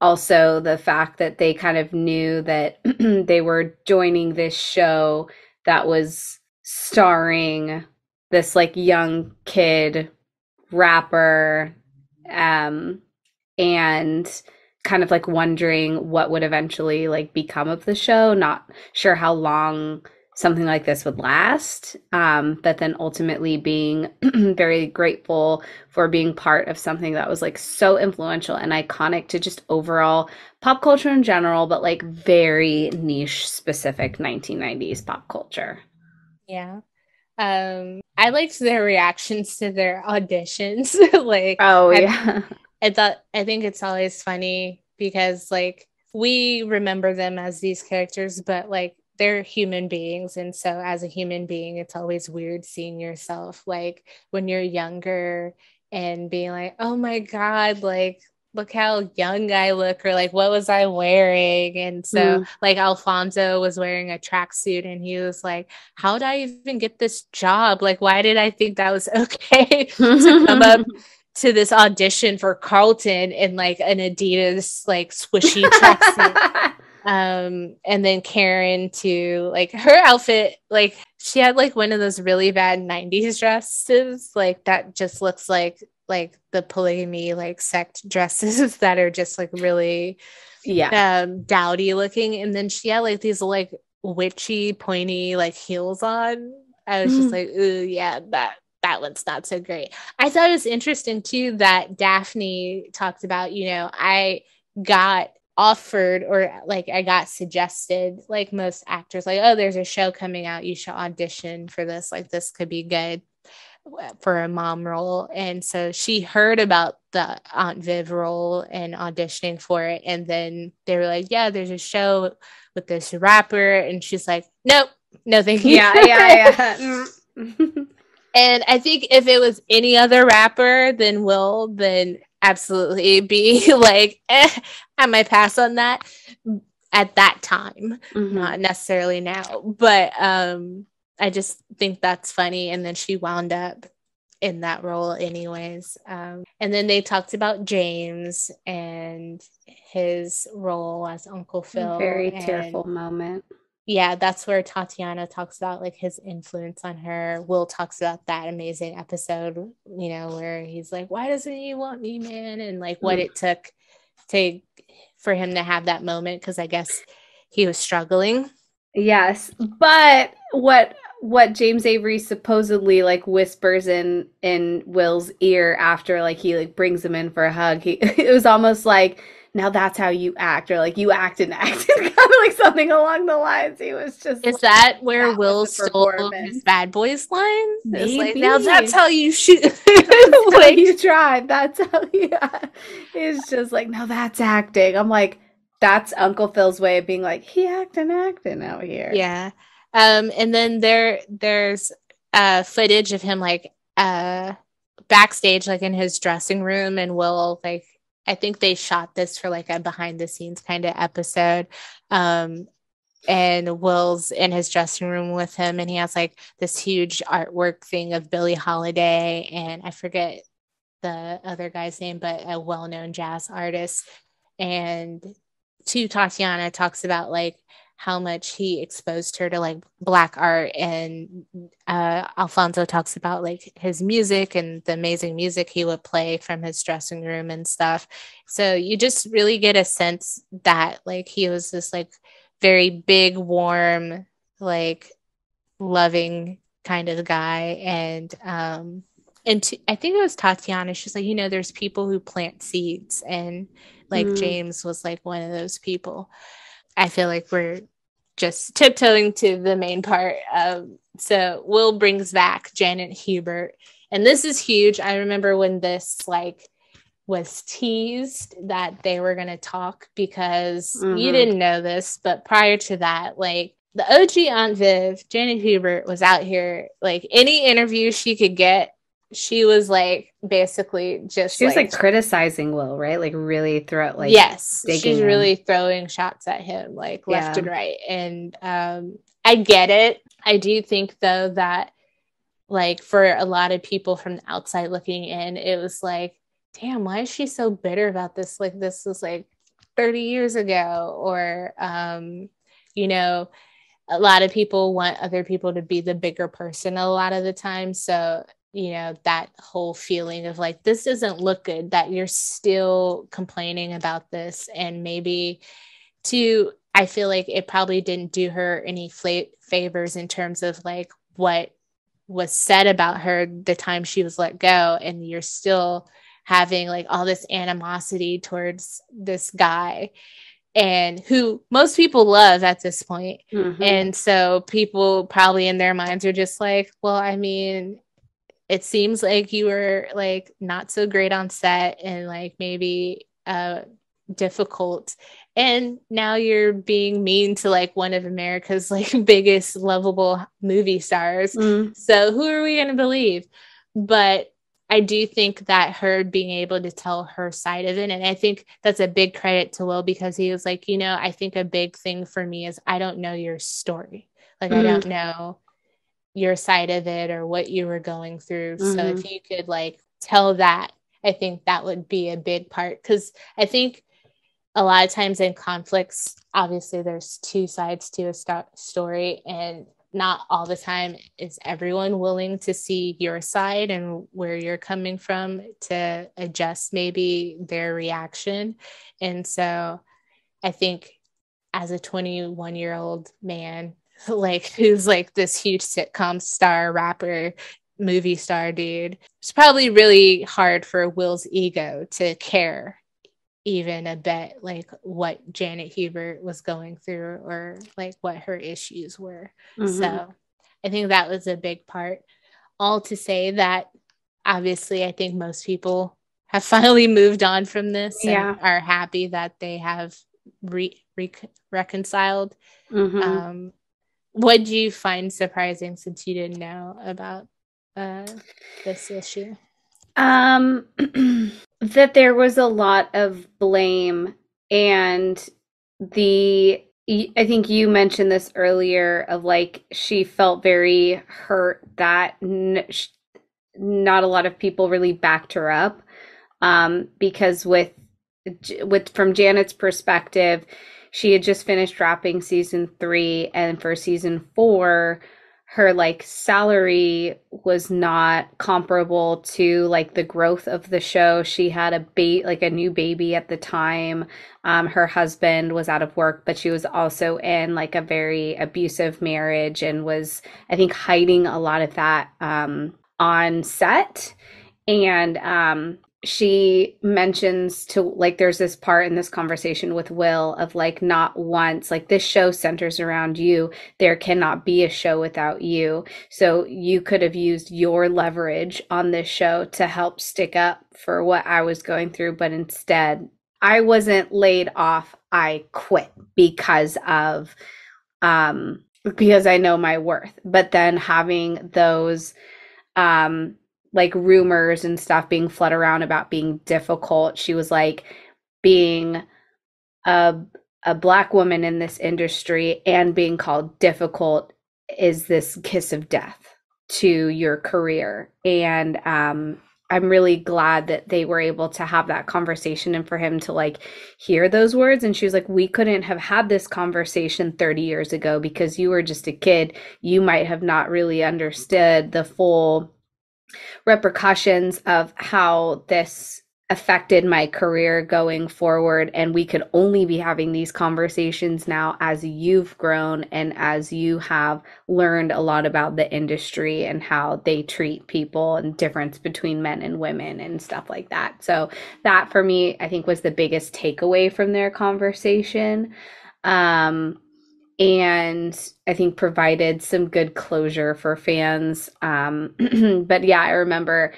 also the fact that they kind of knew that they were joining this show that was starring this like young kid rapper, and kind of like wondering what would eventually like become of the show, not sure how long something like this would last, but then ultimately being very grateful for being part of something that was like so influential and iconic to just overall pop culture in general, but like very niche specific 1990s pop culture. Yeah. I liked their reactions to their auditions. Like, I think it's always funny because like we remember them as these characters, but like they're human beings. And so as a human being, it's always weird seeing yourself like when you're younger and being like, oh my God, like look how young I look, or like, what was I wearing? And so like Alfonso was wearing a tracksuit and he was like, how did I even get this job? Like, why did I think that was okay to come up to this audition for Carlton in like an Adidas like swishy tracksuit? And then Karyn too, like her outfit, like she had like one of those really bad 90s dresses, like that just looks like the polygamy like sect dresses that are just like really dowdy looking. And then she had like these like witchy pointy like heels on. I was just like, ooh, yeah, that one's not so great. I thought it was interesting too that Daphne talked about, you know, I got offered, or like I got suggested, like most actors, like, oh, there's a show coming out, you should audition for this, like this could be good for a mom role. And so she heard about the Aunt Viv role and auditioning for it, and then they were like, yeah, there's a show with this rapper, and she's like, nope, no thank you. Yeah. And I think if it was any other rapper than Will, then absolutely be like, I might pass on that at that time, not necessarily now. But I just think that's funny. And then she wound up in that role anyways. And then they talked about James and his role as Uncle Phil. Very tearful moment. Yeah, that's where Tatyana talks about like his influence on her. Will talks about that amazing episode, you know, where he's like, why doesn't he want me, man? And like what it took for him to have that moment, because I guess he was struggling. Yes, but what James Avery supposedly like whispers in Will's ear after like he like brings him in for a hug, it was almost like, now that's how you act, or like you act and act, kind of like something along the lines. He was just is like, that where Will stole his Bad Boys line? Maybe. Like, now that's how you shoot. That's like, how you tried. That's how you. It's just like, now that's acting. I'm like, that's Uncle Phil's way of being like, he acting out here. Yeah. And then there's footage of him like backstage, like in his dressing room, and Will, like, I think they shot this for like a behind the scenes kind of episode. And Will's in his dressing room with him, and he has like this huge artwork thing of Billie Holiday, and I forget the other guy's name, but a well-known jazz artist. And Tatyana talks about like how much he exposed her to like Black art, and Alfonso talks about like his music and the amazing music he would play from his dressing room and stuff. So you just really get a sense that like he was this like very big, warm, like loving kind of guy. And I think it was Tatyana, she's like, you know, there's people who plant seeds, and like James was like one of those people. I feel like we're just tiptoeing to the main part. So Will brings back Janet Hubert, and this is huge. I remember when this like was teased that they were going to talk, because you didn't know this, but prior to that, like the OG Aunt Viv, Janet Hubert, was out here, like any interview she could get, she was like basically just she was like criticizing Will, right? Like really like, yes, she's really throwing shots at him like left and right. And I get it. I do think though that like for a lot of people from the outside looking in, it was like, damn, why is she so bitter about this? Like this was like 30 years ago. Or you know, a lot of people want other people to be the bigger person a lot of the time. So you know, that whole feeling of like, this doesn't look good, that you're still complaining about this. And maybe I feel like it probably didn't do her any favors in terms of like what was said about her the time she was let go. And you're still having like all this animosity towards this guy, and who most people love at this point. And so people probably in their minds are just like, well, I mean, it seems like you were like not so great on set, and like maybe difficult, and now you're being mean to like one of America's like biggest lovable movie stars. So who are we going to believe? But I do think that her being able to tell her side of it, and I think that's a big credit to Will, because he was like, you know, I think a big thing for me is I don't know your story. Like, I don't know your side of it or what you were going through. So if you could like tell that, I think that would be a big part. Because I think a lot of times in conflicts, obviously there's two sides to a story, and not all the time is everyone willing to see your side and where you're coming from to adjust maybe their reaction. And so I think as a 21-year-old man, like, who's like this huge sitcom star, rapper, movie star dude, it's probably really hard for Will's ego to care even a bit like what Janet Hubert was going through or like what her issues were. So I think that was a big part. All to say that obviously I think most people have finally moved on from this and are happy that they have reconciled. What do you find surprising since you didn't know about this issue? That there was a lot of blame, and I think you mentioned this earlier of like she felt very hurt that not a lot of people really backed her up, because with from Janet's perspective, she had just finished wrapping season 3, and for season 4 her like salary was not comparable to like the growth of the show. She had a new baby at the time. Her husband was out of work, but she was also in like a very abusive marriage and was, I think, hiding a lot of that on set. And she mentions to like, there's this part in this conversation with Will of like, not once, like, this show centers around you. There cannot be a show without you. So you could have used your leverage on this show to help stick up for what I was going through. But instead, I wasn't laid off. I quit because I know my worth. But then having those, like rumors and stuff being flood around about being difficult. She was like, being a Black woman in this industry and being called difficult is this kiss of death to your career. And I'm really glad that they were able to have that conversation and for him to like hear those words. And she was like, we couldn't have had this conversation 30 years ago because you were just a kid. You might have not really understood the full repercussions of how this affected my career going forward. And we could only be having these conversations now as you've grown and as you have learned a lot about the industry and how they treat people and difference between men and women and stuff like that. So that for me, I think was the biggest takeaway from their conversation. And I think provided some good closure for fans. But yeah, I remember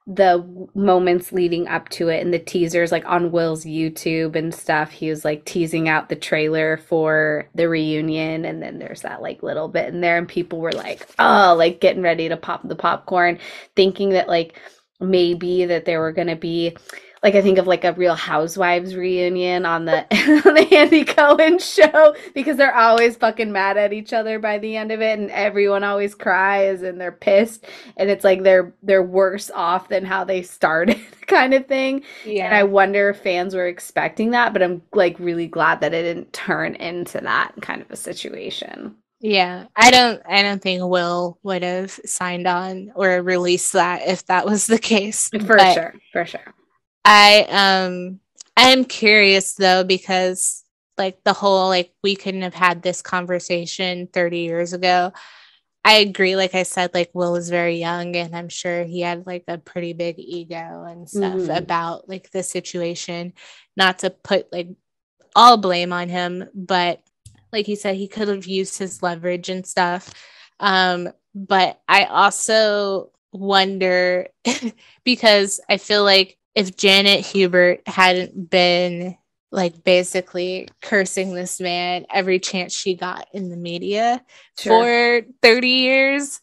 the moments leading up to it and the teasers, like on Will's YouTube and stuff. He was like teasing out the trailer for the reunion, and then there's that like little bit in there, and people were like, oh, like getting ready to pop the popcorn, thinking that like maybe that there were gonna be, like, I think of like a Real Housewives reunion on the on the Andy Cohen show, because they're always fucking mad at each other by the end of it, and everyone always cries and they're pissed, and it's like they're worse off than how they started kind of thing. Yeah. And I wonder if fans were expecting that, but I'm like really glad that it didn't turn into that kind of a situation. Yeah, I don't think Will would have signed on or released that if that was the case. For sure. I'm curious though, because like the whole like we couldn't have had this conversation 30 years ago. I agree. Like I said, like Will was very young, and I'm sure he had like a pretty big ego and stuff about like the situation. Not to put like all blame on him, but like you said, he could have used his leverage and stuff. But I also wonder because I feel like if Janet Hubert hadn't been like basically cursing this man every chance she got in the media for 30 years,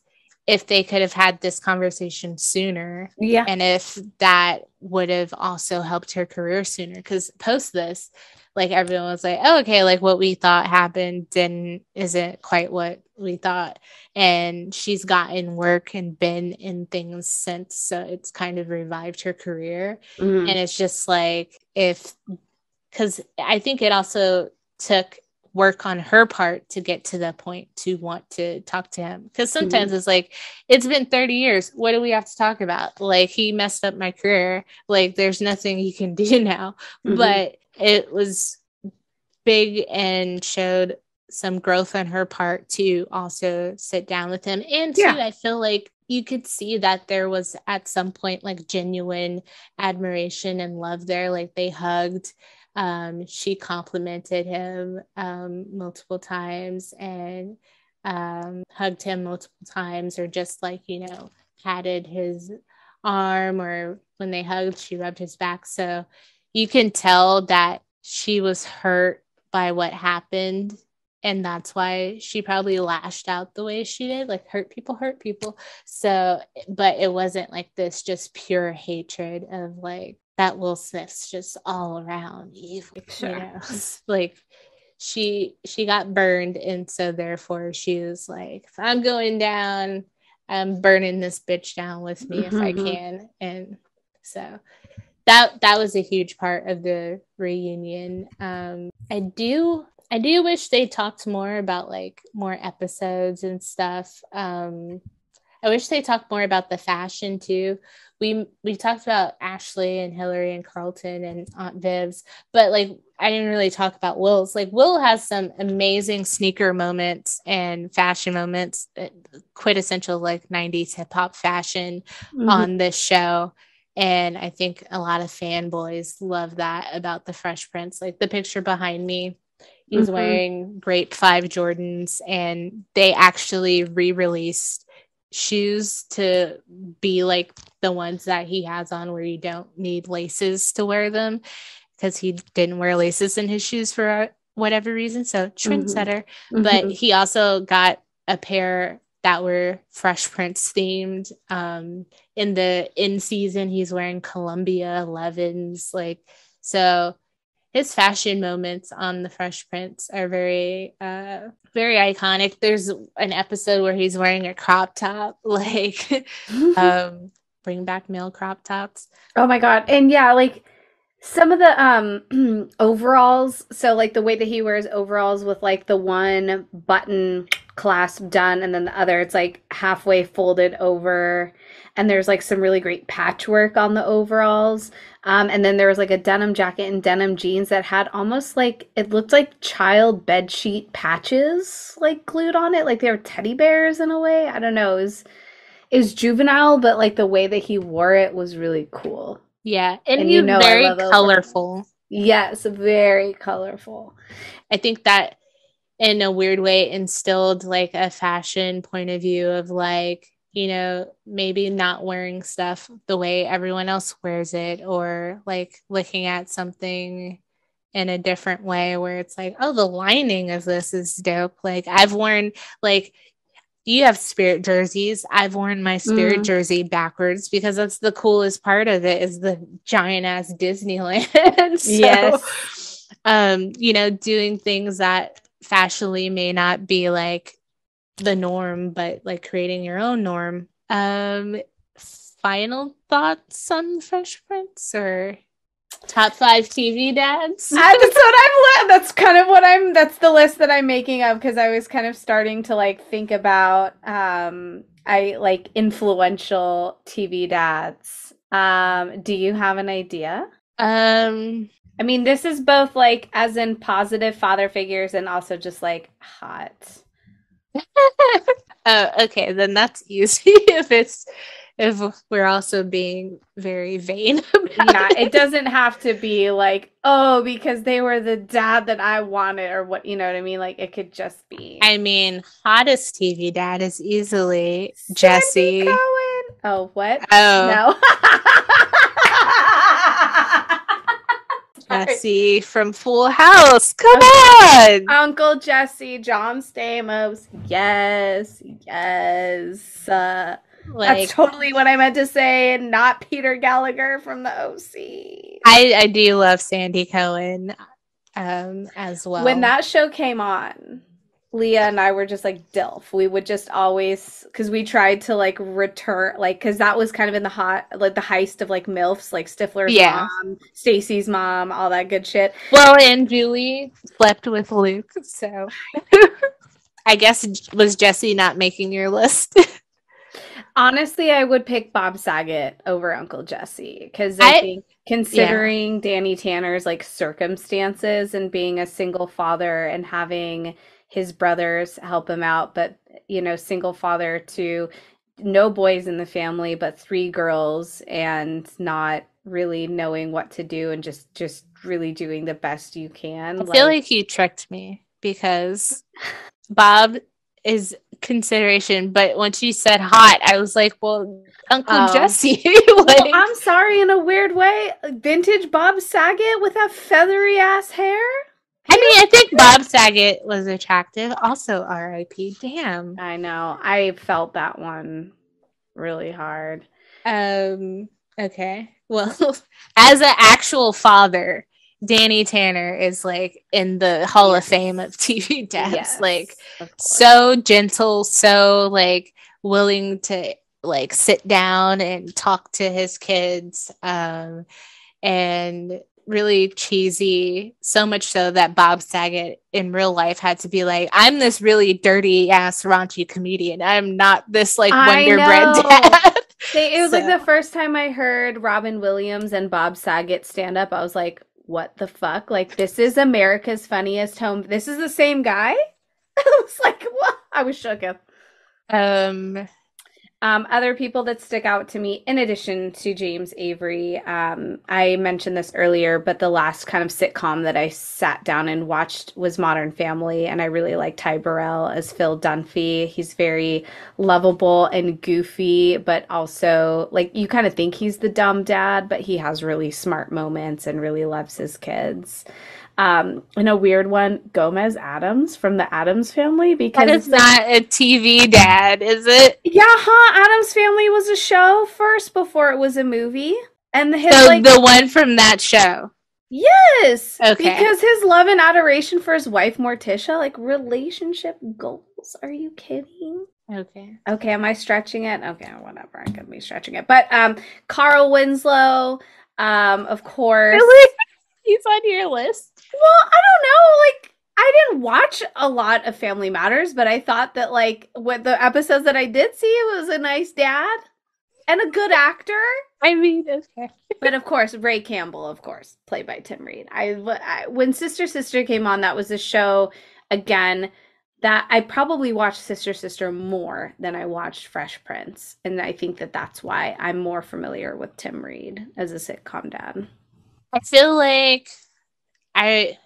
if they could have had this conversation sooner. Yeah. And if that would have also helped her career sooner. Because post this, like everyone was like, oh, okay, like what we thought happened isn't quite what we thought. And she's gotten work and been in things since. So it's kind of revived her career. Mm-hmm. And it's just like, because I think it also took work on her part to get to the point to want to talk to him, because sometimes it's like, it's been 30 years, what do we have to talk about? Like, he messed up my career, like there's nothing you can do now. But it was big and showed some growth on her part to also sit down with him. And too, I feel like you could see that there was at some point like genuine admiration and love there. Like they hugged. She complimented him multiple times and hugged him multiple times, or just like, patted his arm, or when they hugged, she rubbed his back. So you can tell that she was hurt by what happened. And that's why she probably lashed out the way she did, like hurt people. So, but it wasn't like this just pure hatred of like, that Will Smith's just all around evil, like she got burned. And so therefore she was like, if I'm going down, I'm burning this bitch down with me if I can. And so that was a huge part of the reunion. I do wish they talked more about like more episodes and stuff. I wish they talked more about the fashion too. We talked about Ashley and Hillary and Carlton and Aunt Viv's, but like I didn't really talk about Will's. Like Will has some amazing sneaker moments and fashion moments, quintessential like 90s hip hop fashion on this show. And I think a lot of fanboys love that about the Fresh Prince. Like the picture behind me, he's wearing Grape 5 Jordans, and they actually re-released shoes to be like the ones that he has on, where you don't need laces to wear them, because he didn't wear laces in his shoes for whatever reason. So trendsetter. But he also got a pair that were Fresh Prince themed. In the in-season, he's wearing Columbia 11s. Like, so his fashion moments on the Fresh Prince are very, very iconic. There's an episode where he's wearing a crop top, like, bring back male crop tops. Oh my God. And yeah, like some of the overalls, so like the way that he wears overalls with like the one button clasp done and then the other, it's like halfway folded over, and there's like some really great patchwork on the overalls. And then there was like a denim jacket and denim jeans that had almost like, it looked like child bed sheet patches like glued on it, like they were teddy bears in a way. I don't know. It was juvenile, but like the way that he wore it was really cool. Yeah, and he's very colorful. Yes, very colorful. I think that in a weird way instilled like a fashion point of view of like, maybe not wearing stuff the way everyone else wears it, or like looking at something in a different way where it's like, oh, the lining of this is dope. Like I've worn, like, you have Spirit jerseys. I've worn my Spirit jersey backwards because that's the coolest part of it, is the giant ass Disneyland. So, yes. Doing things that fashionably may not be like the norm, but like creating your own norm. Final thoughts on Fresh Prince, or top 5 TV dads? That's kind of what that's the list that I'm making of, because I was kind of starting to like think about I like influential TV dads. Do you have an idea? I mean, this is both like as in positive father figures and also just like hot. Oh, okay, then that's easy. If we're also being very vain about it doesn't have to be like, oh, because they were the dad that I wanted, or what, you know what I mean? Like, it could just be. I mean, hottest TV dad is easily Jesse Cohen. Oh, what? Oh no. Jesse from Full House. Come on. Uncle Jesse, John Stamos. Yes, yes. That's totally what I meant to say, and not Peter Gallagher from the OC. I do love Sandy Cohen as well. When that show came on, Leah and I were just like DILF. We would just always, because we tried to like return, like, because that was kind of in the heist of like MILFs, like Stifler's mom, Stacy's mom, all that good shit. Well, and Julie slept with Luke, so I guess was Jesse not making your list? Honestly, I would pick Bob Saget over Uncle Jesse, because I think considering Danny Tanner's like circumstances and being a single father and having his brothers help him out, but single father to no boys in the family but 3 girls, and not really knowing what to do, and just really doing the best you can. I feel like you tricked me, because Bob is consideration, but when she said hot, I was like, well, Uncle Jesse. Well, I'm sorry, in a weird way, vintage Bob Saget with that feathery ass hair. I mean, I think Bob Saget was attractive. Also, R.I.P. Damn. I know. I felt that one really hard. Okay. Well, as an actual father, Danny Tanner is like in the Hall of Fame of TV dads. Like, so gentle, so like willing to like sit down and talk to his kids, and really cheesy, so much so that Bob Saget in real life had to be like, I'm this really dirty ass raunchy comedian. I'm not this like Wonder Bread dad. It was like the first time I heard Robin Williams and Bob Saget stand up, I was like, what the fuck? Like, this is America's Funniest Home. This is the same guy? I was like, what? I was shook up. Other people that stick out to me, in addition to James Avery, I mentioned this earlier, but the last kind of sitcom that I sat down and watched was Modern Family, and I really like Ty Burrell as Phil Dunphy. He's very lovable and goofy, but also, like, you kind of think he's the dumb dad, but he has really smart moments and really loves his kids. And a weird one, Gomez Addams from the Addams Family, because that is not a TV dad, is it? Yeah, Addams Family was a show first before it was a movie, and the one from that show. Yes, okay. Because his love and adoration for his wife Morticia, like relationship goals. Are you kidding? Okay. Am I stretching it? Okay, whatever. I could be stretching it, but Carl Winslow, of course. Really? He's on your list? Well, I don't know. Like, I didn't watch a lot of Family Matters, but I thought that, like, with the episodes that I did see, it was a nice dad and a good actor. I mean, okay. But of course, Ray Campbell, of course, played by Tim Reed. When Sister came on, that was a show, again, that I probably watched Sister more than I watched Fresh Prince. And I think that that's why I'm more familiar with Tim Reed as a sitcom dad. I feel like I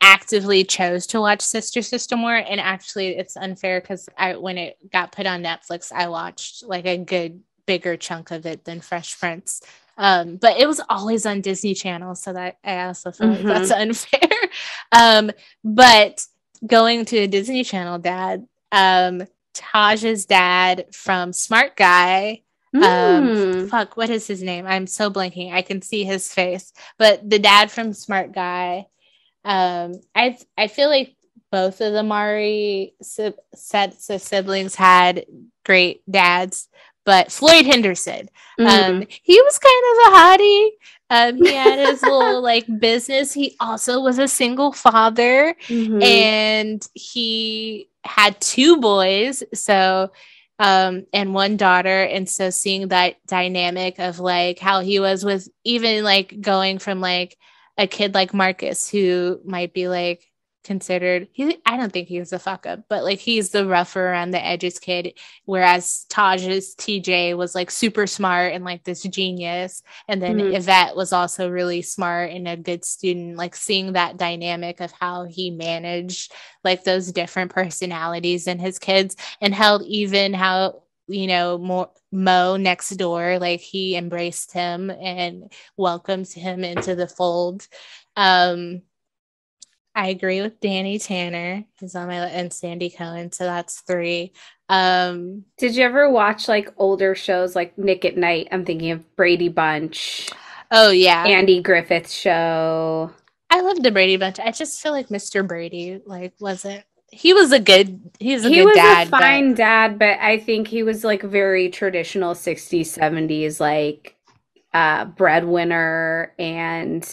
actively chose to watch Sister more, and actually it's unfair because when it got put on Netflix, I watched like a good bigger chunk of it than Fresh Prince. But it was always on Disney Channel, so that I also feel like that's unfair. But going to a Disney Channel dad, Taj's dad from Smart Guy. What is his name? I'm so blanking. I can see his face, but the dad from Smart Guy. I feel like both of the Mari sets of siblings had great dads, but Floyd Henderson, he was kind of a hottie. He had his little like business. He also was a single father, and he had 2 boys. So. And 1 daughter. And so seeing that dynamic of like how he was with even like going from like a kid like Marcus, who might be like considered, I don't think he's a fuck up, but like he's the rougher around the edges kid, whereas Taj's TJ was like super smart and like this genius, and then Yvette was also really smart and a good student. Like seeing that dynamic of how he managed like those different personalities in his kids, and how Mo next door, like he embraced him and welcomed him into the fold. I agree with Danny Tanner. He's on my and Sandy Cohen, so that's 3. Did you ever watch like older shows like Nick at Night? I'm thinking of Brady Bunch. Oh yeah, Andy Griffith's show. I love the Brady Bunch. I just feel like Mr. Brady wasn't. He was a good dad. A fine dad, but I think he was like very traditional 60s, 70s, like breadwinner and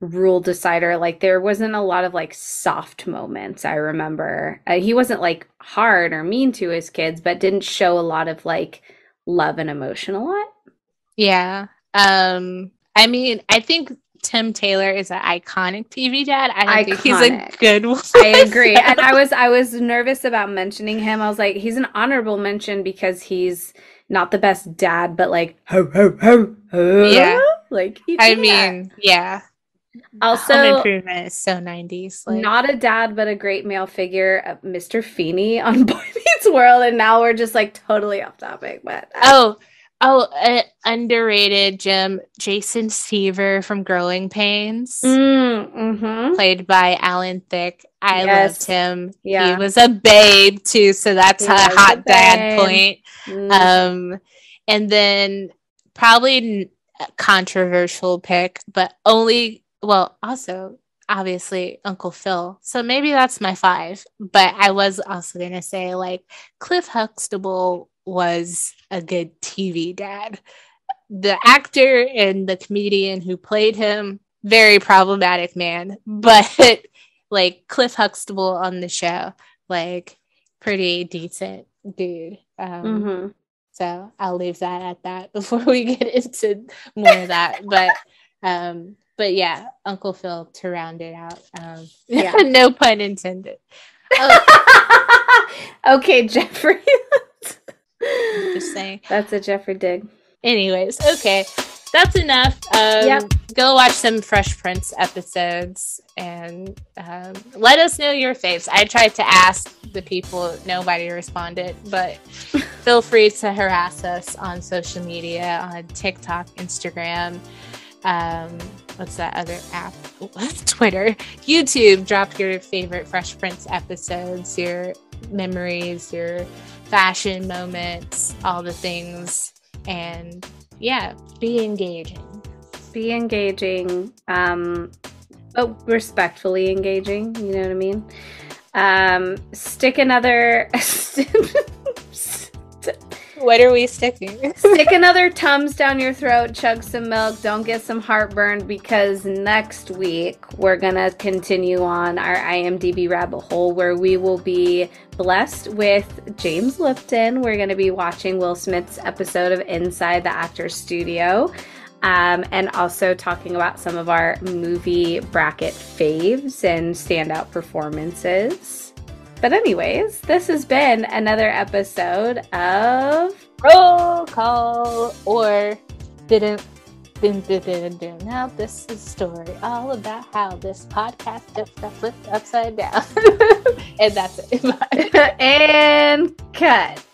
rule decider. Like there wasn't a lot of like soft moments, I remember. He wasn't like hard or mean to his kids, but didn't show a lot of like love and emotion a lot. Yeah. I mean, I think Tim Taylor is an iconic TV dad. I don't think he's a good one. I agree. And I was nervous about mentioning him. I was like, he's an honorable mention because he's not the best dad, but like ho ho ho ho. Yeah. Like I mean, yeah. Also, Home Improvement is so 90s. Like, not a dad, but a great male figure, Mr. Feeney on Boy Meets World, and now we're just like totally off topic. But underrated Jason Seaver from Growing Pains, mm-hmm. played by Alan Thicke. I loved him. Yeah. He was a babe too, so that's a hot dad point. And then probably a controversial pick, but also obviously Uncle Phil. So maybe that's my 5. But I was also gonna say like Cliff Huxtable was a good TV dad. The actor and the comedian who played him, very problematic man, but like Cliff Huxtable on the show, like pretty decent dude. So I'll leave that at that before we get into more of that. But yeah, Uncle Phil to round it out. No pun intended. Okay, Geoffrey. Just saying. That's a Geoffrey dig. Anyways, okay. That's enough. Go watch some Fresh Prince episodes and let us know your faves. I tried to ask the people, nobody responded, but feel free to harass us on social media, on TikTok, Instagram, what's that other app? Twitter, YouTube. Drop your favorite Fresh Prince episodes, your memories, your fashion moments, all the things, and be engaging. Be engaging, but respectfully engaging, you know what I mean? Stick another what are we sticking? Stick another Tums down your throat, chug some milk, don't get some heartburn, because next week we're gonna continue on our IMDb rabbit hole where we will be blessed with James Lipton. We're gonna be watching Will Smith's episode of Inside the Actors Studio, and also talking about some of our movie bracket faves and standout performances. But anyways, this has been another episode of Roll Call or Didn't. Now this is a story all about how this podcast just got flipped upside down. And that's it. Bye. And cut.